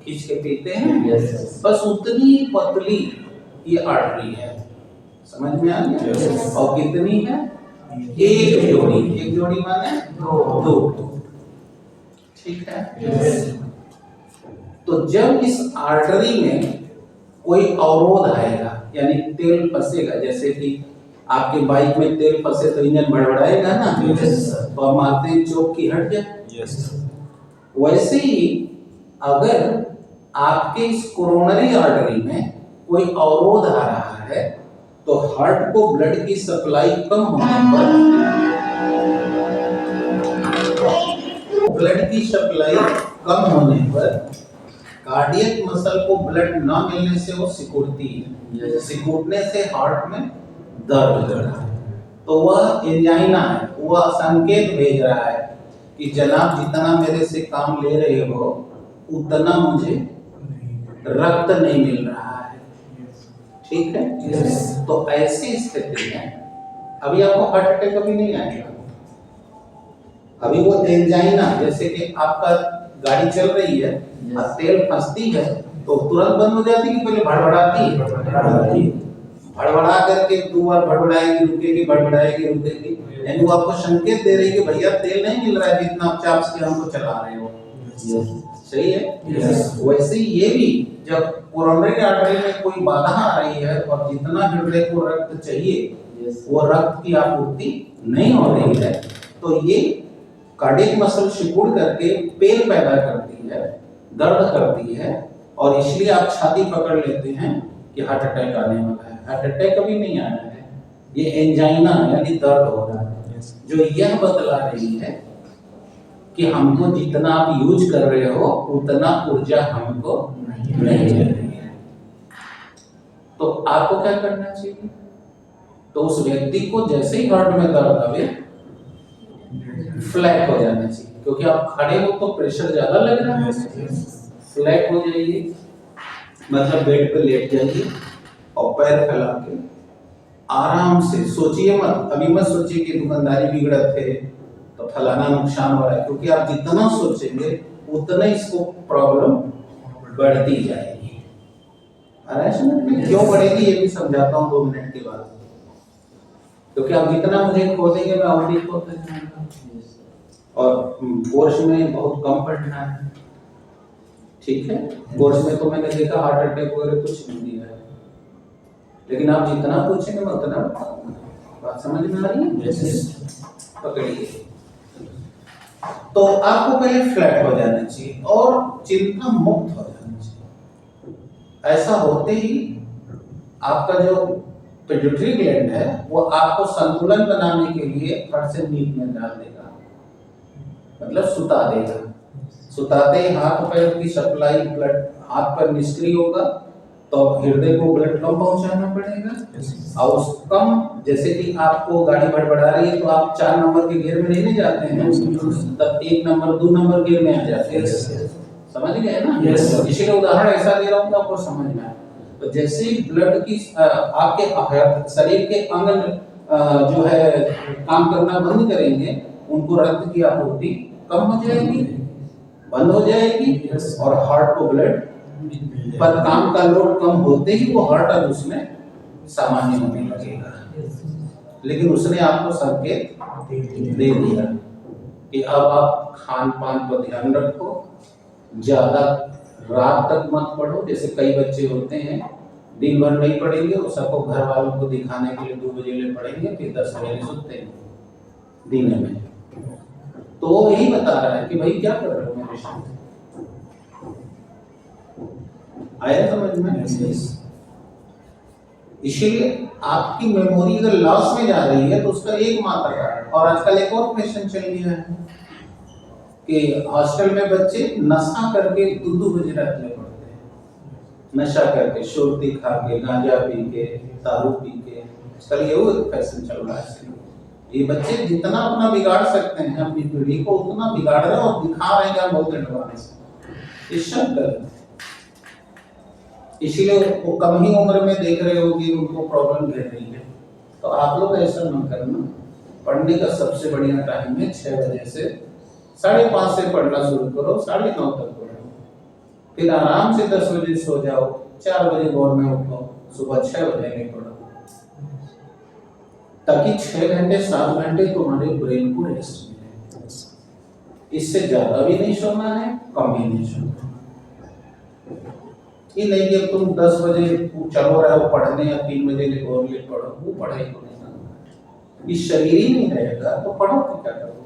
खींच के पीते हैं,
यस
बस उतनी पतली ये आर्टरी है। समझ में आ गया?
Yes.
और कितनी है? एक जोड़ी। एक जोड़ी माने दो। ठीक है?
यस
तो जब इस आर्टरी में कोई अवरोध आएगा, यानी तेल फंसेगा, जैसे कि आपके बाइक में तेल फंसे तो इंजन भड़बड़ाएगा ना, तो हम मारते हैं चौक की हट जाए।
यस
वैसे ही अगर आपके इस कोरोनरी आर्टरी में कोई अवरोध आ रहा है तो हार्ट को ब्लड की सप्लाई कम होने पर कार्डियक मसल को ब्लड ना मिलने से वो सिकुड़ती है। सिकुड़ने से हार्ट में दर्द होता है, तो वह एंजाइना है, वह संकेत भेज रहा है कि जनाब जितना मेरे से काम ले रहे हो उतना मुझे रक्त नहीं मिल रहा है। ठीक है? तो ऐसी स्थिति में अभी आपको हार्ट अटैक कभी नहीं आएगा। अभी वो एंजाइना, जैसे कि आपका गाड़ी चल रही है और तेल फंसती है तो तुरंत बंद हो जाती है कि पहले भड़बड़ाती है? भड़बड़ा करके 2 बार भड़बड़ाएगी, रुकेगी, भड़बड़ाएगी, रुकेगी, यानी वो आपको संकेत दे रही है कि भैया तेल नहीं मिल रहा है जितना आप चाप से हमको चला रहे हो। सही है? वैसे ही ये भी जब कोरोनरी आर्टरी में कोई बाधा आ रही है और जितना हृदय को रक्त चाहिए वो रक्त की आपूर्ति नहीं हो रही है, तो ये कार्डियक मसल सिकुड़ करके पेन पैदा करती है, दर्द करती है, और इसलिए आप छाती पकड़ लेते हैं कि हार्ट अटैक आने वाला है। हार्ट अटैक कभी नहीं आना है, ये एंजाइना यानी दर्द हो रहा है जो यह बतला रही है कि हमको जितना आप यूज कर रहे हो उतना ऊर्जा हमको नहीं मिल रही है। तो आपको क्या करना चाहिए? तो उस व्यक्ति को जैसे ही हार्ट में दर्द आवे फ्लैट हो जाना चाहिए, क्योंकि आप खड़े हो तो प्रेशर ज्यादा लग रहा है। फ्लैट हो जाइए, मतलब बेड पे लेट जाइए और पैर फैला के आराम से सोचिए मत। अभी मत सोचिए कि दुकानदारी बिगड़त है तो फलाना नुकसान हो रहा है, क्योंकि आप जितना सोचेंगे उतना इसको प्रॉब्लम बढ़ती जाएगी। आ रहा है समझ में? क्यों बढ़ेगी ये भी समझाता हूँ 2 मिनट के बाद, क्योंकि आप जितना मुझे खोदेंगे मैं और भी खोदते जाऊंगा, और कोर्स में बहुत कम पढ़ना है। ठीक है? कोर्स में तो मैंने देखा हार्ट अटैक वगैरह कुछ नहीं दिया है, लेकिन आप जितना पूछेंगे मैं उतना बताऊंगा। बात समझ में आ रही है? पकड़िए। तो आपको पहले फ्लैट हो जाना चाहिए और चिंता मुक्त हो जाना चाहिए। ऐसा होते ही आपका जो पिट्यूटरी ग्लैंड है वो आपको संतुलन बनाने के लिए फट से नींद में डाल देगा, मतलब सुता देगा। सुताते ही हाथ पैर की सप्लाई ब्लड हाथ पर निष्क्रिय होगा, तो हृदय को ब्लड कम पहुंचाना पड़ेगा। और उस कम, जैसे कि आपको गाड़ी भड़बड़ा रही है तो आप 4 नंबर के गियर में नहीं जाते हैं, तब 1 नंबर 2 नंबर गियर में आ जाते हैं। समझ गए ना? इसी का उदाहरण ऐसा दे रहा हूँ कि आपको समझ में आए। तो जैसे ब्लड की आपके शरीर के अंग जो है काम करना बंद करेंगे, उनको रक्त की आपूर्ति कम हो जाएगी, बंद हो जाएगी, और हार्ट को ब्लड पर काम का लोड कम होते ही वो हार्ट अब उसमें सामान्य होने लगेगा। लेकिन उसने आपको संकेत दे दिया कि अब आप खान पान पर ध्यान रखो, ज्यादा रात तक मत पढ़ो। जैसे कई बच्चे होते हैं दिन भर नहीं पढ़ेंगे, वो सबको घर वालों को दिखाने के लिए 2 बजे ले पढ़ेंगे, फिर 10 बजे सोते हैं दिन में। तो वो यही बता रहा है कि भाई क्या कर रहे हो मेरे साथ। आया समझ में? इसीलिए आपकी मेमोरी अगर लॉस में जा रही है तो उसका एकमात्र कारण, और आजकल एक और क्वेश्चन चल गया है कि हॉस्टल में बच्चे नशा करके 2-2 बजे रात में पढ़ते हैं। नशा करके, शुरुती खा के, गांजा पी के, दारू पी के, आजकल ये फैशन चल रहा है। ये बच्चे जितना अपना बिगाड़ सकते हैं अपनी पीढ़ी को उतना बिगाड़ रहे हैं और दिखा रहे हैं बहुत डरवाने से। ये सब गलत है। इसीलिए वो कम ही उम्र में देख रहे हो कि उनको प्रॉब्लम घेर रही है। तो आप लोग ऐसा मत करना। पढ़ने का सबसे बढ़िया टाइम है 6 बजे से 5:30 से पढ़ना शुरू करो, 9:30 तक पढ़ो। फिर आराम से 10 बजे सो जाओ, 4 बजे भोर में उठो, सुबह 6 बजे निकलो, ताकि 6 घंटे 7 घंटे तुम्हारे ब्रेन को रेस्ट मिले। इससे ज्यादा भी नहीं सोना है, कम भी नहीं सोना है। ये नहीं कि अब तुम 10 बजे चलो रहे हो पढ़ने या 3 बजे और ले पढ़ो, वो पढ़ाई को नहीं करना। ये शरीर ही नहीं रहेगा तो पढ़ो तो क्या करोगे?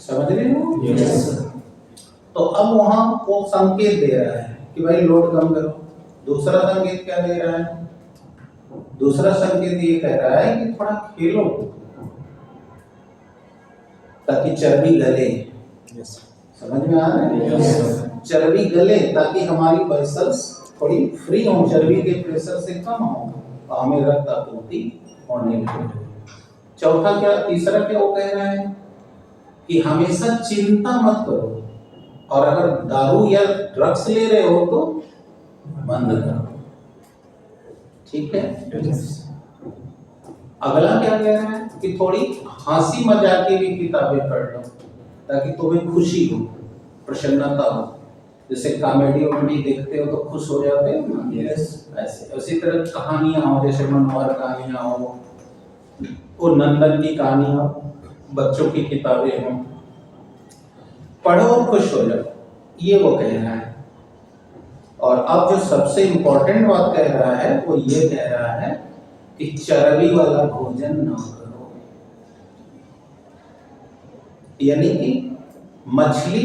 समझ रहे हो? तो अब वहां वो संकेत दे रहा है कि भाई लोड कम करो। दूसरा संकेत क्या दे रहा है? दूसरा संकेत ये कह रहा है कि थोड़ा खेलो ताकि चर्बी गले। समझ में आ रहा है? चर्बी गले ताकि हमारी वेसल्स थोड़ी फ्री हो, चर्बी के प्रेशर से कम हो, तो हमें रक्त आपूर्ति होने लगे। चौथा क्या, तीसरा क्या वो कह रहा है कि हमेशा चिंता मत करो, और अगर दारू या ड्रग्स ले रहे हो तो बंद करो। ठीक है? अगला क्या कह रहा है कि थोड़ी हंसी मजाक की भी किताबें पढ़ लो ताकि तुम्हें खुशी हो, प्रसन्नता हो। जैसे कॉमेडी वॉमेडी देखते हो तो खुश हो जाते हो ना, ऐसे उसी तरह कहानियां हो, जैसे मनोहर कहानियां हो, और नंदन की कहानी हो, बच्चों की किताबें हो, पढ़ो और खुश हो जाओ, ये वो कह रहा है। और अब जो सबसे इंपॉर्टेंट बात कह रहा है वो ये कह रहा है कि चर्बी वाला भोजन ना करो। यानी कि मछली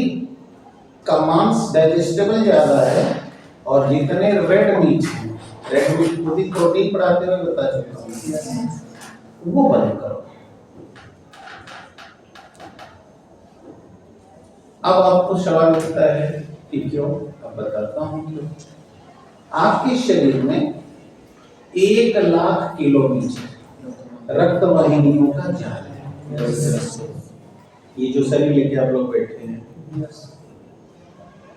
का मांस डाइजेस्टेबल ज्यादा है, और जितने रेड मीट खुद ही प्रोटीन बढ़ाते हुए बता चुका हूं, वो बंद करो। अब आपको सवाल उठता है कि क्यों? अब बताता हूं क्यों। आपके शरीर में 1 लाख किलोमीटर रक्त वाहिनियों का जाल है। ये जो शरीर लेके आप लोग बैठे हैं,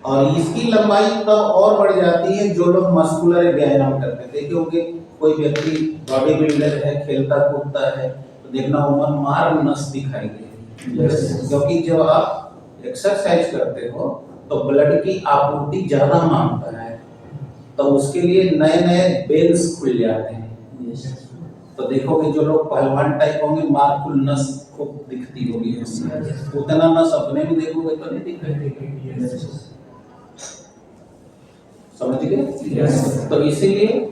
और इसकी लंबाई तब और बढ़ जाती है जो लोग मस्कुलर व्यायाम करते थे। क्योंकि कोई व्यक्ति बॉडी बिल्डर है, खेलता कूदता है, तो देखना वो मार नस दिखाई देगी, क्योंकि जब आप एक्सरसाइज करते हो तो ब्लड की आपूर्ति ज्यादा मांगता है, तो उसके लिए नए नए वेन्स खुल जाते हैं। तो देखोगे जो लोग पहलवान टाइप होंगे, मारकुल नस खूब दिखती होगी, उतना नस अपने भी देखोगे तो नहीं दिखेगी। समझ गए? तो इसीलिए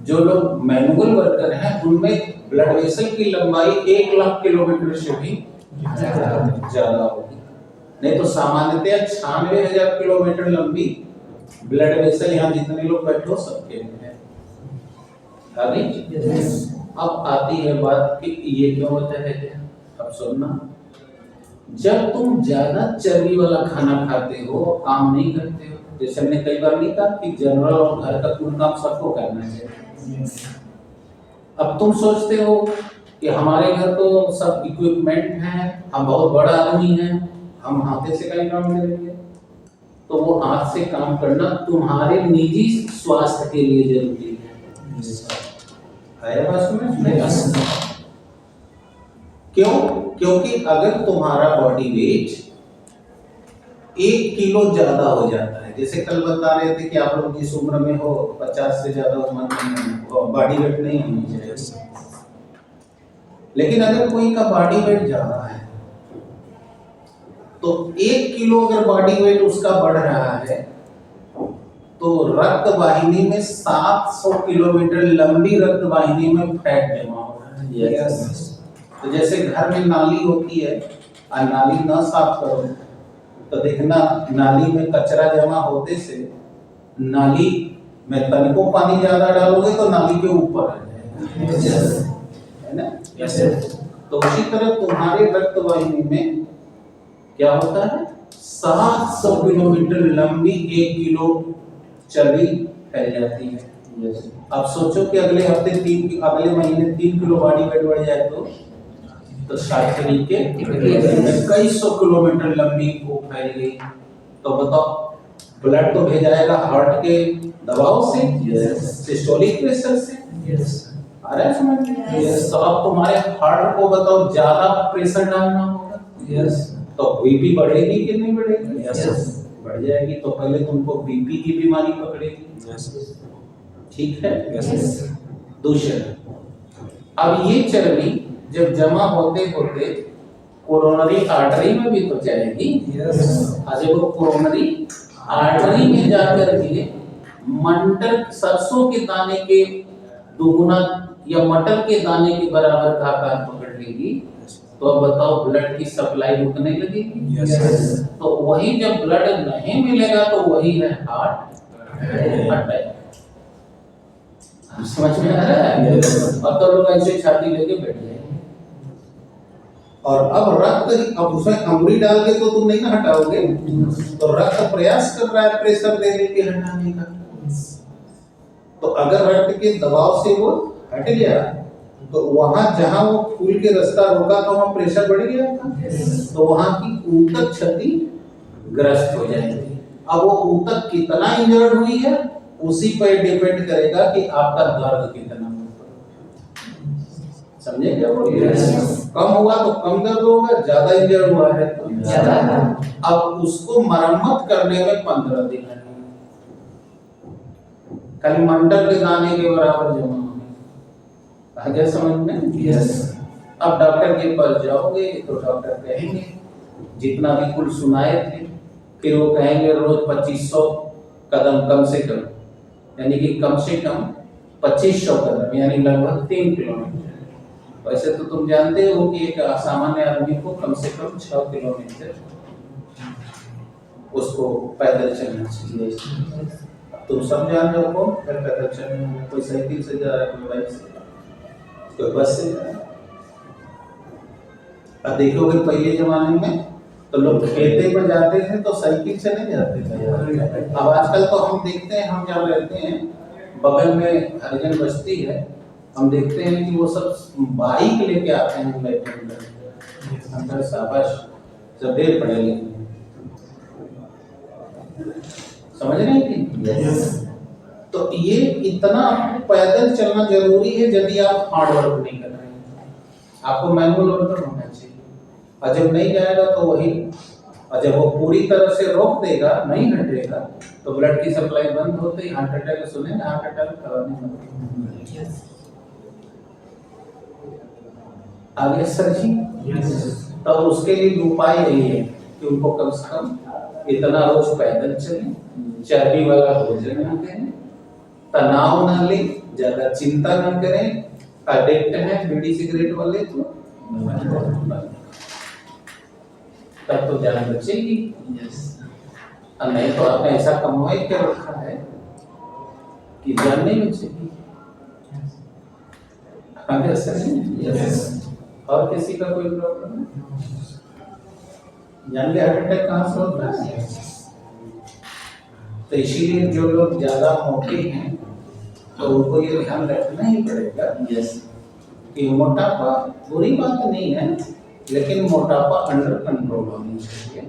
जो लोग मैनुअल वर्कर हैं उनमें ब्लड वेसल की लंबाई 1 लाख किलोमीटर से भी ज्यादा होगी। नहीं तो सामान्यतः 96,000 किलोमीटर लंबी ब्लड वेसल यहाँ जितने लोग बैठे हो सबके हैं। अब आती है बात कि ये क्यों होता है क्या? अब सुनना, जब तुम ज्यादा चर्बी वाला खाना खाते हो, काम नहीं करते हो, जैसे हमने कई बार नहीं कहा कि जनरल और घर का कुल काम सबको करना चाहिए। अब तुम सोचते हो कि हमारे घर तो सब इक्विपमेंट है, हम बहुत बड़ा आदमी हैं, हम हाथे से कहीं काम करेंगे, तो वो हाथ से काम करना तुम्हारे निजी स्वास्थ्य के लिए जरूरी है। आया बात समझ? क्यों? क्योंकि अगर तुम्हारा बॉडी वेट 1 किलो ज्यादा हो जाता है, जैसे कल बता रहे थे कि आप लोग जिस उम्र में हो 50 से ज्यादा उम्र में बॉडी वेट नहीं होनी चाहिए, लेकिन अगर कोई का बॉडी वेट ज्यादा है तो 1 किलो अगर बॉडी वेट उसका बढ़ रहा है तो रक्त वाहिनी में 700 किलोमीटर लंबी रक्त वाहिनी में फैट जमा हो रहा है। तो जैसे घर में नाली होती है और नाली न साफ करो तो देखना नाली में कचरा जमा होते से नाली में तनिको पानी ज्यादा डालोगे तो नाली के ऊपर आ जाएगा, है ना? तो उसी तरह तुम्हारे रक्त वाहिनी में क्या होता है? 700 किलोमीटर लंबी 1 किलो चर्बी फैल जाती है। अब सोचो कि अगले महीने 3 किलो बॉडी वेट बढ़ जाए तो 60 तरीके कई 100 किलोमीटर लंबी वो फैल गई, तो बताओ ब्लड तो भेजाएगा हार्ट के दबाव से, सिस्टोलिक प्रेशर से, आ रहा है समझ? तो अब तुम्हारे हार्ट को बताओ ज्यादा प्रेशर डालना होगा, तो बीपी बढ़ेगी कि नहीं बढ़ेगी?
यस।
बढ़ जाएगी। तो पहले तुमको बीपी की बीमारी पकड़ेगी।
यस।
ठीक है।
यस।
दूसरा, अब ये चर्बी जब जमा होते होते कोरोनरी आर्टरी में भी तो जाएगी।
यस।
जब वो कोरोनरी आर्टरी में जाकर के मटर सरसों के दाने के दुगुना या मटर के दाने के बराबर का आकार पकड़ लेगी, तो अब बताओ ब्लड की सप्लाई रुकने लगेगी।
यस।
तो वही जब ब्लड नहीं मिलेगा तो वही है हार्ट अटैक। समझ में आ रहा है?
Yes.
अब तो लोग ऐसे छाती लेके बैठ जाएंगे। और अब रक्त, अब उसमें अंगुली डाल के तो तुम नहीं ना हटाओगे, तो रक्त प्रयास कर रहा है प्रेशर देने के हटाने का। तो अगर रक्त के दबाव से वो हट गया तो वहां जहां वो फूल के रास्ता रोका तो वहां प्रेशर बढ़ गया था। तो वहां की ऊतक क्षति ग्रस्त हो जाएगी। अब वो ऊतक कितना इंजर्ड हुई है उसी पर डिपेंड करेगा कि आपका दर्द कितना होगा। समझे क्या बोल रहे हैं? कम हुआ तो कम दर्द होगा, ज्यादा इंजर्ड हुआ है तो
ज्यादा।
अब उसको मरम्मत करने में 15 दिन लगेंगे। खाली मंडल के दाने के बराबर जमा होने। आगे समझ में?
यस।
अब डॉक्टर के पास जाओगे तो डॉक्टर कहेंगे जितना भी कुल सुनाए थे, फिर वो कहेंगे रोज 2500 कदम कम से कम, यानी कि कम से कम 2500 कदम, यानी लगभग 3 किलोमीटर। वैसे तो तुम जानते हो कि एक सामान्य आदमी को कम से कम 6 किलोमीटर उसको पैदल चलना चाहिए। तुम सब जान रहे हो फिर पैदल चलना, कोई साइकिल से जा रहा है, कोई बाइक से, कोई बस से जा रहा है। अब देखोगे पहले जमाने में तो लोग खेते पर जाते थे तो साइकिल से नहीं जाते थे। अब आजकल तो हम देखते हैं, हम जहाँ रहते हैं बगल में हरिजन बस्ती है, हम देखते हैं कि वो सब बाइक लेके आते हैं अंदर। शाबाश, सब ढेर पढ़े लिखे, समझ रहे हैं कि? तो ये इतना पैदल चलना जरूरी है यदि आप हार्ड वर्क नहीं कर रहे हैं। आपको मैनुअल वर्कर होना चाहिए। और जब नहीं जाएगा तो वही, और जब वो पूरी तरह से रोक देगा, नहीं हटेगा, तो ब्लड की सप्लाई बंद होते ही हार्ट अटैक सुने ना, हार्ट अटैक करवाने। आगे सर जी। तो उसके लिए उपाय यही है कि उनको कम से कम इतना रोज पैदल चलें, चर्बी वाला भोजन न करें, तनाव न लें, ज्यादा चिंता न करें। एडिक्ट है बीड़ी सिगरेट वाले तो तब तो जान बचेगी। और नहीं तो आपने ऐसा कमाई कर रखा है कि जान नहीं बचेगी। आगे सर और किसी का कोई प्रॉब्लम है? जान लिया हार्ट अटैक कहाँ से होता है? तो इसीलिए जो लोग ज्यादा मोटे हैं तो उनको ये ध्यान रखना ही पड़ेगा कि मोटापा बुरी बात नहीं है, लेकिन मोटापा अंडर कंट्रोल होनी चाहिए।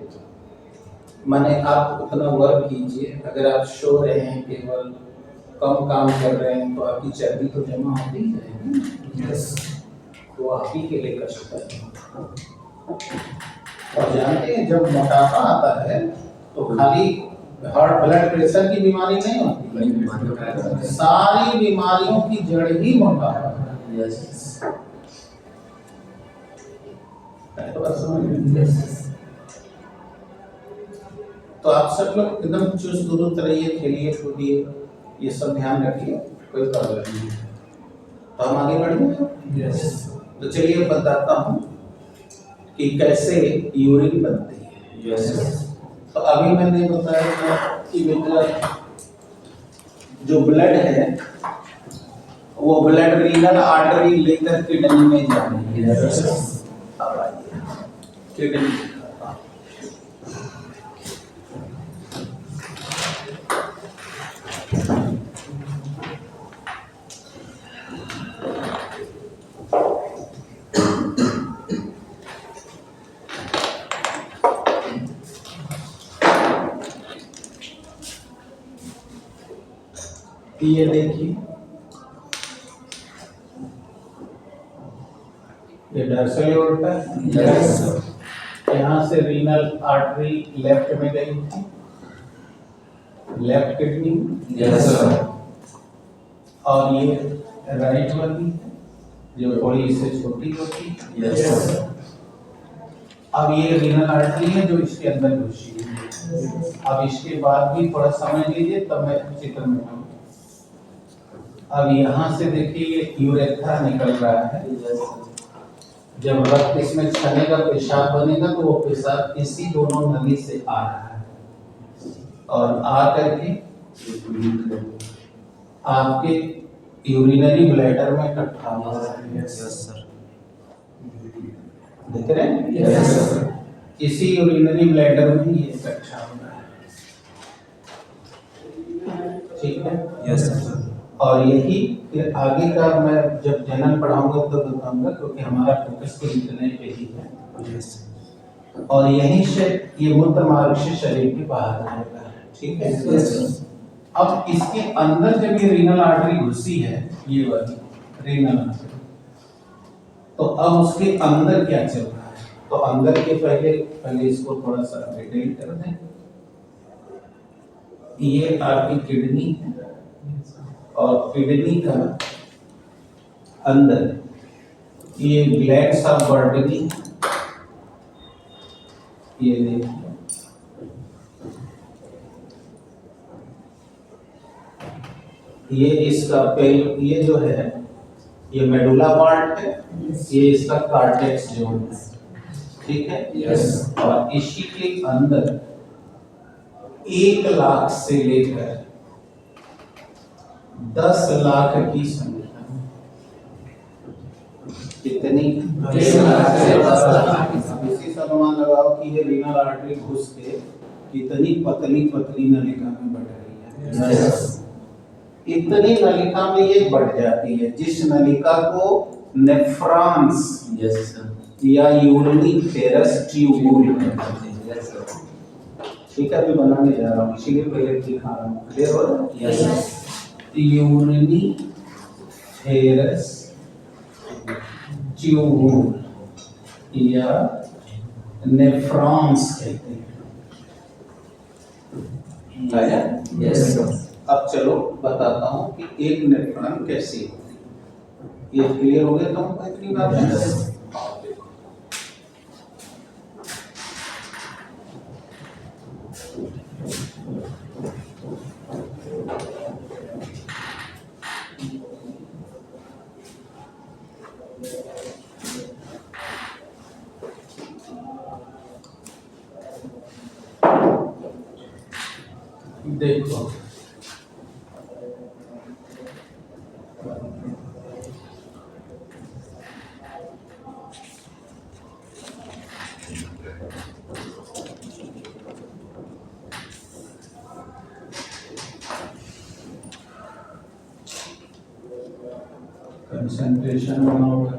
माने आप उतना वर्क कीजिए, अगर आप सो रहे हैं, केवल कम काम कर रहे हैं, तो आपकी चर्बी तो जमा होती ही रहेगी। तो आप ही के लिए कष्ट है। और जानते हैं जब मोटापा आता है तो खाली हार्ट ब्लड प्रेशर की बीमारी नहीं होती, सारी बीमारियों की जड़ ही मोटापा है। तो आप सब लोग एकदम चुस्त दुरुस्त रहिए, खेलिए कूदिए, ये सब ध्यान रखिए, कोई प्रॉब्लम नहीं। तो हम आगे बढ़ेंगे। तो चलिए बताता हूँ कि कैसे यूरिन बनती है। तो अभी मैंने बताया कि बेटा जो ब्लड है वो ब्लड रीनल आर्टरी लेकर किडनी में जाती है। अब आइए किडनी, ये देखिए ये डर्सल एओर्टा है, यहाँ से रीनल आर्टरी लेफ्ट में गई थी, लेफ्ट किडनी,
यस सर,
और ये राइट वाली है जो थोड़ी इससे छोटी होती है।
यस सर,
अब ये रीनल आर्टरी है जो इसके अंदर घुसी है। अब इसके बाद भी थोड़ा समझ लीजिए तब मैं चित्र में आऊँ। अब यहाँ से देखिए ये यूरेथ्रा निकल रहा है। जब रक्त इसमें छनेगा, पेशाब बनेगा, तो वो पेशाब इसी दोनों नली से आ रहा है और आ करके आपके यूरिनरी ब्लैडर में इकट्ठा हो रहा है।
यस सर,
देख रहे हैं?
यस सर,
इसी यूरिनरी ब्लैडर में ये इकट्ठा हो रहा है। ठीक है?
यस सर,
और यही फिर आगे का मैं जब जनरल पढ़ाऊंगा तो बताऊंगा, क्योंकि हमारा फोकस तो इतने पे ही है।
यस,
और यहीं से ये मूत्र मार्ग से शरीर के बाहर आएगा। ठीक है?
यस सर,
अब इसके अंदर जब ये रीनल आर्टरी घुसी है, ये वाली रीनल आर्टरी, तो अब उसके अंदर क्या चल रहा है? तो अंदर के पहले इसको थोड़ा सा डिटेल कर दें। ये आपकी किडनी है और किडनी का अंदर ये ग्लैंड्स ऑफ बर्टनी, ये देखिए, ये इसका ये जो है ये मेडुला पार्ट है, ये इसका कार्टेक्स जोन है। ठीक है?
यस,
और इसी के अंदर 1 लाख से लेकर 10 लाख की संख्या में, कितनी?
1 लाख से 10 लाख की
अब इसी से अनुमान लगाओ कि ये रीनल आर्टरी घुस के कितनी पतली पतली नलिका में बढ़ रही है।
यस,
इतनी नलिका में ये बढ़ जाती है जिस नलिका को नेफ्रॉन्स
यस सर,
या यूरिनिफेरस ट्यूबुल,
यस सर,
ठीक है, अभी बनाने जा रहा हूँ इसीलिए पहले दिखा रहा हूँ। क्लियर हो रहा है?
यस,
यूरिनिफेरस ट्यूबुल या नेफ्रॉन्स कहते हैं। आया?
यस सर,
अब चलो बताता हूँ कि एक नेफ्रॉन कैसी होती है। ये क्लियर हो गया तुमको इतनी बात है?
Yes.
आओ देखो। देखो कंसंट्रेशन बनाओगे।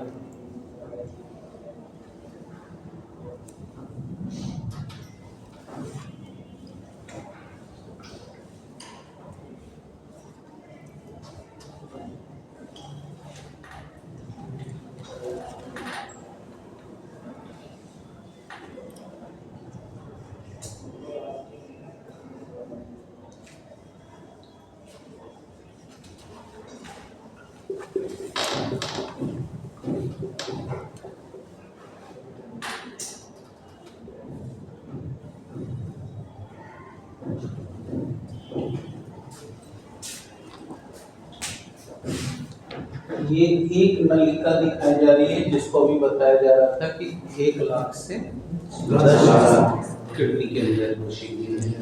ये एक नलिका दिखाई जा रही है जिसको भी बताया जा रहा था कि 1 लाख से 10 लाख किडनी के अंदर घुसी हुई है।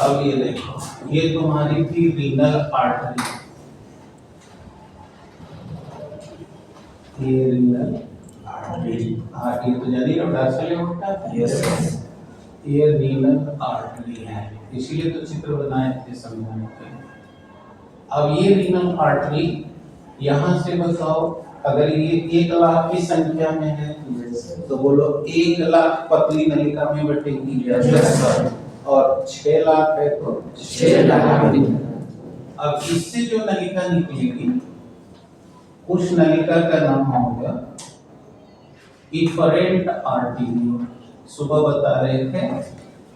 अब ये देखो, ये तुम्हारी थी रीनल आर्टरी, ये रीनल आर्टरी तो जानी ना डार्सल होता है।
यस सर,
ये रीनल आर्टरी है, इसीलिए तो चित्र बनाए थे समझाने के लिए। अब ये रीनल आर्टरी यहाँ से बताओ, अगर ये 1 लाख की संख्या में है तो बोलो 1 लाख पतली नलिका में बटेगी।
यस सर,
और 6 लाख है तो
6 लाख।
अब इससे जो नलिका निकलेगी उस नलिका का नाम होगा इफरेंट आर्टरी। सुबह बता रहे थे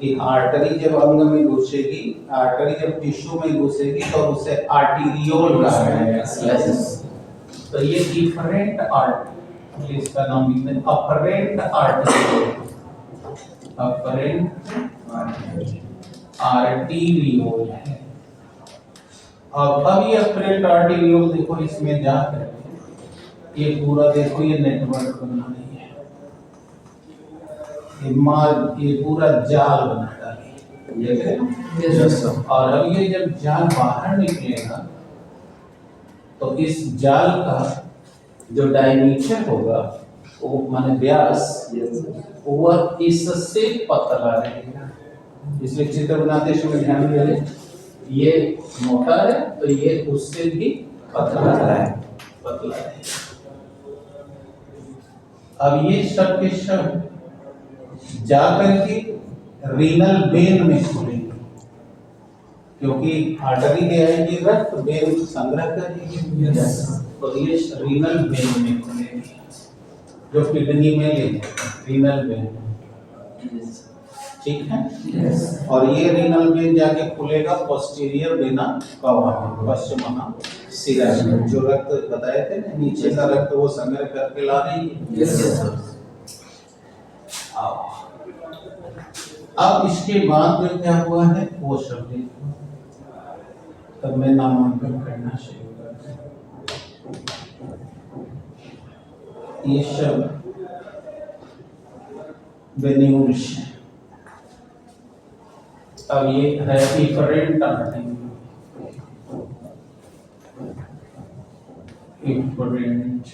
कि आर्टरी जब अंग में घुसेगी, आर्टरी जब टिश्यू में घुसेगी तो उसे आर्टीरियोल कहा जाएगा। तो ये इफरेंट आर्टरी, इसका नाम लिखते हैं अफरेंट आर्टरी, अफरेंट आर्टीरियोल है। अब ये अफरेंट आर्टीरियोल देखो इसमें जाकर ये पूरा देखो ये नेटवर्क बना रही है, ये पूरा जाल बना डाली, देख रहे हो। और अब ये जब जाल बाहर निकलेगा तो इस जाल का जो डायमीटर होगा वो माने व्यास वह इससे पतला रहेगा। इसलिए चित्र बनाते समय ध्यान दें, ये मोटा है तो ये उससे भी पतला है, पतला है। अब ये सब के सब जाकर के रीनल वेन में खुलेंगे, क्योंकि आर्टरी ले आएगी रक्त, वेन संग्रह करेगी, तो ये रीनल वेन में खुलेंगे जो किडनी में ले रीनल वेन, ठीक है। और ये रीनल वेन जाके खुलेगा पोस्टीरियर वेना कावा में, पश्चिम महाशिरा में, जो रक्त बताए थे ना नीचे का रक्त वो संग्रह करके ला रही है। अब इसके बाद जो क्या हुआ है वो सब देखो, तब मैं नामांकन करना शुरू करता हूँ। ये सब वेन्यूल्स हैं। अब ये है इफरेंट आर्टरी, इफरेंट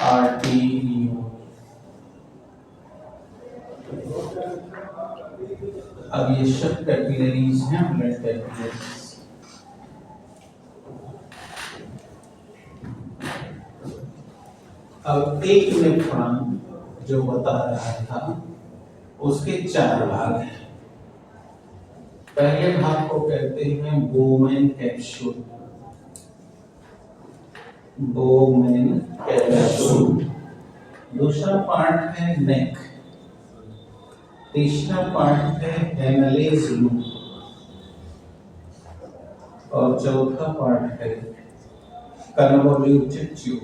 आर्टीरियोल। अब ये सब कैपिलरीज हैं, ब्लड कैपिलरीज। अब एक नेफ्रॉन जो बता रहा था उसके 4 भाग हैं। पहले भाग को कहते हैं बोमेन कैप्सूल, बोमेन कैप्सूल। दूसरा पार्ट है नेक, तीसरा पार्ट है एनालेज लूप, और चौथा पार्ट है कन्वोल्यूटेड ट्यूब,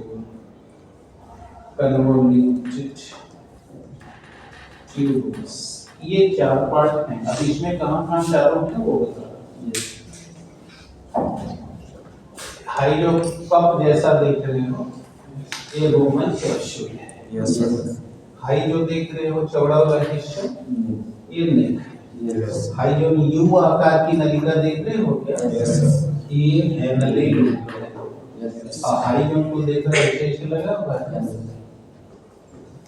कन्वोल्यूटेड ट्यूब्स। ये 4 पार्ट हैं। अब इसमें कहाँ चारों हैं वो बता। हाई जो कप जैसा देख रहे हो ये रोमन कैप्सूल है। हाई जो देख रहे हो चौड़ा वाला हिस्सा ये नेक। हाई जो यू आकार की नलिका देख रहे हो क्या, ये एनाले लूप है। और हाई जो को देख रहे हो ऐसे लगा हुआ है,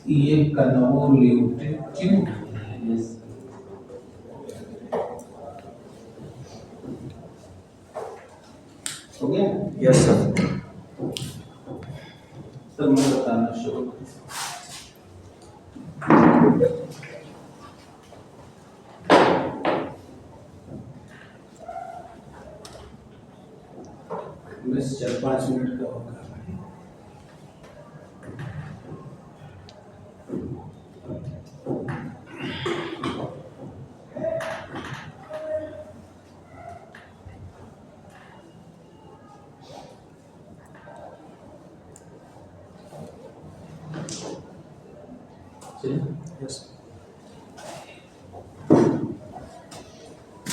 ये कन्वोल्यूटेड ट्यूब है। हो गया?
Yes sir.
तो मैं बताना शुरू करूं। बस 4-5 मिनट का होगा।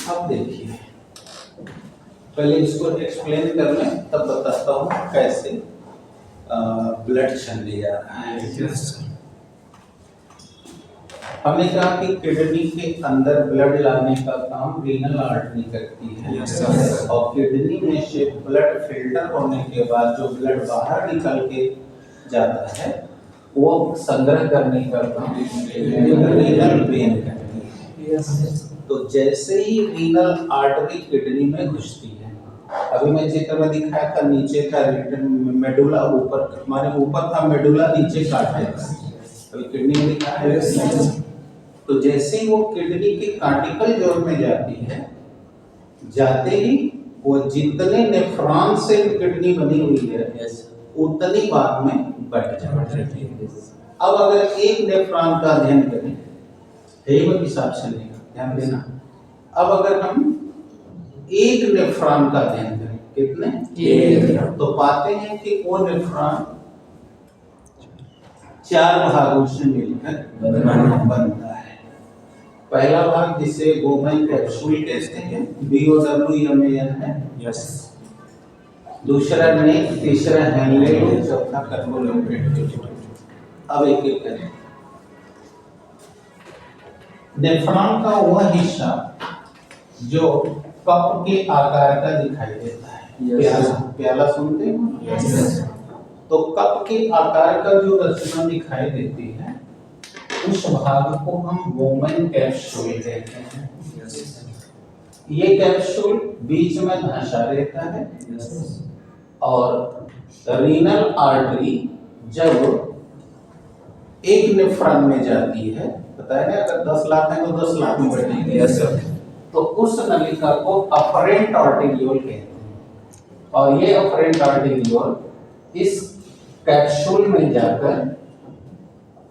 अब देखिए, पहले इसको एक्सप्लेन कर लें तब बताता हूँ कैसे ब्लड चलने जा रहा है। हमने कहा कि किडनी के अंदर ब्लड लाने का काम रीनल आर्टरी करती है, और किडनी में से ब्लड फिल्टर होने के बाद जो ब्लड बाहर निकल के जाता है वो संग्रह करने का काम रीनल वेन करती है। तो जैसे ही रीनल आर्टरी किडनी में घुसती है, अभी मैं चित्र में दिखाया था नीचे का मेडुला ऊपर, हमारे ऊपर था मेडुला, नीचे काटे था, अभी किडनी में दिखा है। तो जैसे ही वो किडनी के कार्टिकल जोन में जाती है, जाते ही वो जितने नेफ्रॉन से किडनी बनी हुई है उतनी बार में बढ़ जाती है। अब अगर एक नेफ्रॉन का अध्ययन करें, हेमर हिसाब से नहीं, ध्यान देना। अब अगर हम एक नेफ्रॉन का अध्ययन करें, कितने? तो पाते हैं कि वो नेफ्रॉन 4 भागों से मिलकर बनता है। पहला भाग जिसे बोमेन कैप्सूल कहते हैं, BOWMAN है।
यस।
दूसरा नेक, तीसरा हैनले, चौथा कर्बोलेटेड। अब एक एक करें। नेफ्रॉन का वह हिस्सा जो कप के आकार का दिखाई देता है, प्याला, प्याला सुनते हो?
यस।
तो कप के आकार का जो रचना दिखाई देती है, उस भाग को हम बोमेन कैप्सूल कहते हैं। ये कैप्सूल बीच में धंसा रहता है और रीनल आर्टरी जब एक नेफ्रॉन में जाती है, पता है ना, अगर 10 लाख है तो 10 लाख में बटेगी।
Yes sir.
तो उस नलिका को अफरेंट आर्टेरियोल कहते हैं और ये अफरेंट आर्टेरियोल इस कैप्सूल में जाकर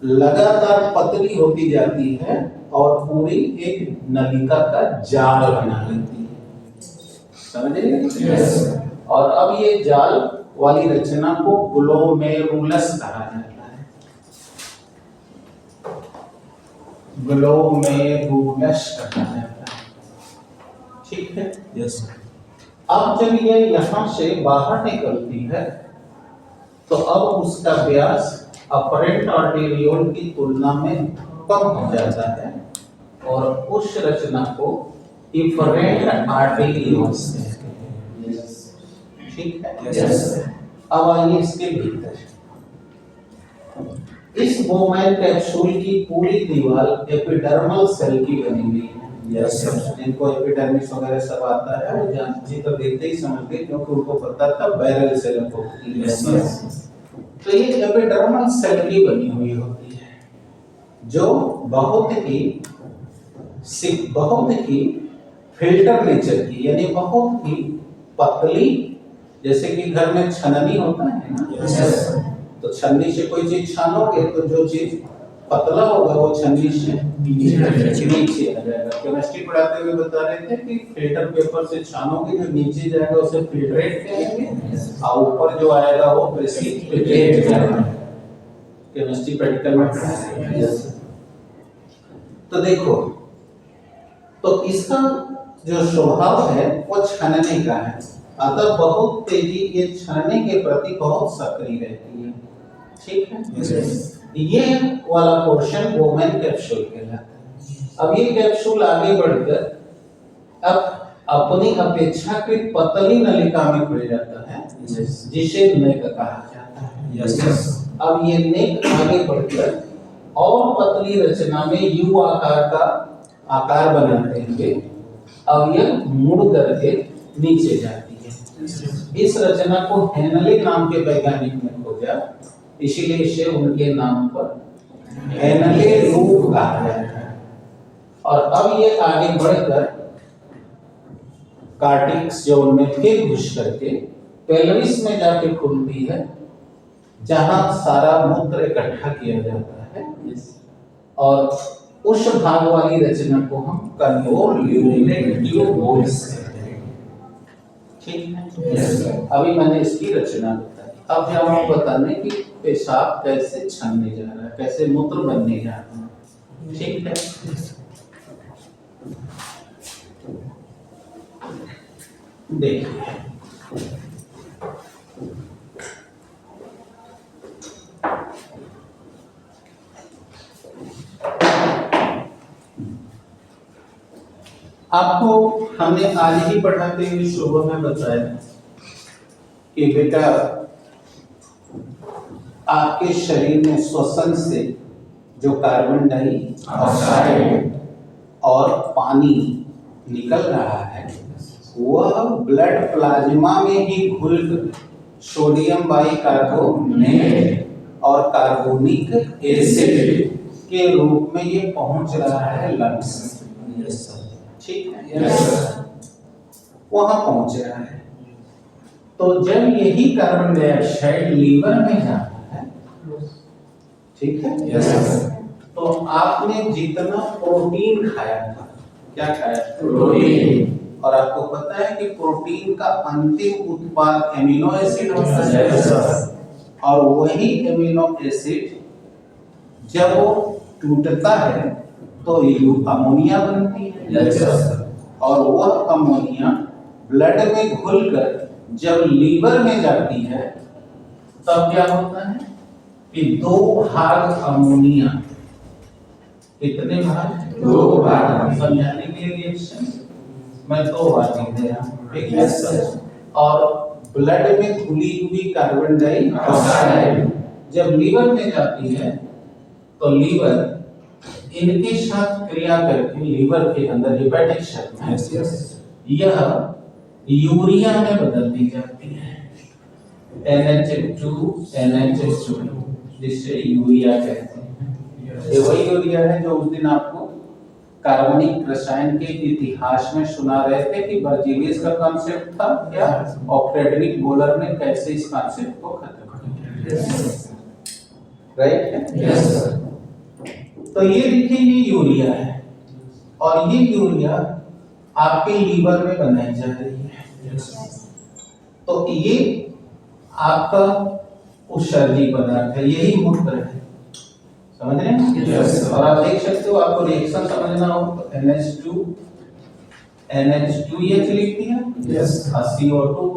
लगातार पतली होती जाती है और पूरी एक नलिका का जाल बना लेती है। समझे?
यस।
और अब ये जाल वाली रचना को ग्लोमेरुलस कहा जाता है। ग्लोमेरुलस कहा जाता है, ठीक है?
यस।
अब जब ये यहाँ से बाहर निकलती है तो अब उसका व्यास अपरेंट आर्टेरियोल की तुलना में कम हो जाता है और उस रचना को इफरेंट आर्टेरियोल्स कहते हैं। ठीक है?
यस।
अब आइए इसके भीतर। इस बोमेन कैप्सूल की पूरी दीवार एपिडर्मल सेल की बनी हुई है।
Yes sir.
इनको एपिडर्मिस वगैरह सब आता है, वो जानते तो देखते ही समझते, क्योंकि उनको पता था बैरल सेल को।
यस।
तो ये एपिडर्मल सेल की बनी हुई होती है जो बहुत ही फिल्टर नेचर की, यानी बहुत ही पतली, जैसे कि घर में छननी होता है ना।
यस।
तो छन्नी से कोई चीज छानोगे तो जो चीज पतला होगा वो छन्नी से नीचे आ जाएगा। केमिस्ट्री पढ़ाते हुए बता रहे थे कि फिल्टर पेपर से छानोगे, जो नीचे जाएगा उसे फिल्ट्रेट कहेंगे और ऊपर जो आएगा वो प्रेसिपिटेट जाएगा। केमिस्ट्री प्रैक्टिकल में पढ़ाते हैं। तो देखो, तो इसका जो स्वभाव है वो छानने का है, अतः बहुत तेजी ये छानने के प्रति बहुत सक्रिय रहती है। ठीक है?
यस।
ये वाला पोर्शन बोमेन कैप्सूल कहलाता है। अब ये कैप्सूल आगे बढ़कर अब अपनी अपेक्षाकृत पतली नलिका में खुल जाता है, जिसे नेक कहा जाता है।
यस।
अब ये नेक आगे बढ़कर और पतली रचना में यू आकार का आकार बनाते हैं। अब यह मुड़ करके नीचे जाती है। इस रचना को हेनले नाम के वैज्ञानिक ने खोजा, इसीलिए इसे उनके नाम पर हेनले लूप कहा जाता है। और अब ये आगे बढ़कर कार्टिक्स जोन में फिर घुस करके पेल्विस में जाके खुलती है, जहां सारा मूत्र इकट्ठा किया जाता है। और उस भाग वाली रचना को हम कन्वोल्यूलेटिव बोल्स कहते हैं। ठीक है? अभी मैंने इसकी रचना बताई। अब हम आपको बताने कि पेशाब कैसे छनने जा रहा है, कैसे मूत्र बनने जा रहा है। ठीक है? देखिए, आपको हमने आज ही पढ़ाते हुए शुरू में बताया कि बेटा आपके शरीर में श्वसन से जो कार्बन डाइऑक्साइड और पानी निकल रहा है वह ब्लड प्लाज्मा में ही घुलकर सोडियम बाइकार्बोनेट और कार्बोनिक एसिड के रूप में ये पहुंच रहा है लंग्स में। ठीक है? वहां पहुंच रहा है। तो जब यही कार्बन डाइऑक्साइड लीवर में जाता है ठीक है।
Yes, sir.
तो आपने जितना प्रोटीन खाया था, क्या खाया?
प्रोटीन।
और आपको पता है कि प्रोटीन का अंतिम उत्पाद एमिनो एसिड होता है।
Yes, sir.
और वही एमिनो एसिड जब वो टूटता है तो ये अमोनिया बनती है।
Yes, sir.
और वह अमोनिया ब्लड में घुलकर जब लीवर में जाती है तब क्या होता है कि 2 भाग अमोनिया, कितने भाग?
2 भाग।
समझाने के लिए रिएक्शन मैं 2 बार लिख दे रहा हूं, ठीक है।
Yes, sir.
और ब्लड में घुली हुई कार्बन डाइऑक्साइड जब लीवर में जाती है तो लीवर इनके साथ क्रिया करके लीवर के अंदर हेपेटिक सेल में
Yes, yes.
यह यूरिया में बदल दी जाती है, NH2 NH2, जिसे यूरिया कहते हैं। ये वही यूरिया है जो उस दिन आपको कार्बनिक रसायन के इतिहास में सुना रहे थे कि बर्जीलियस का कॉन्सेप्ट था क्या, और फ्रेडरिक बोलर ने कैसे इस कॉन्सेप्ट को खत्म किया। राइट है?
Yes, sir.
तो ये देखिए ये यूरिया है और ये यूरिया आपके लीवर में बनाई जा रही है। तो ये आपका उत्सर्जी पदार्थ है, यही मूत्र है, समझ रहे हैं?
Yes, sir.
और आप देख सकते हो, आपको रिएक्शन समझना हो तो NH2 NH2 ये लिख दिया,
Yes.
CO2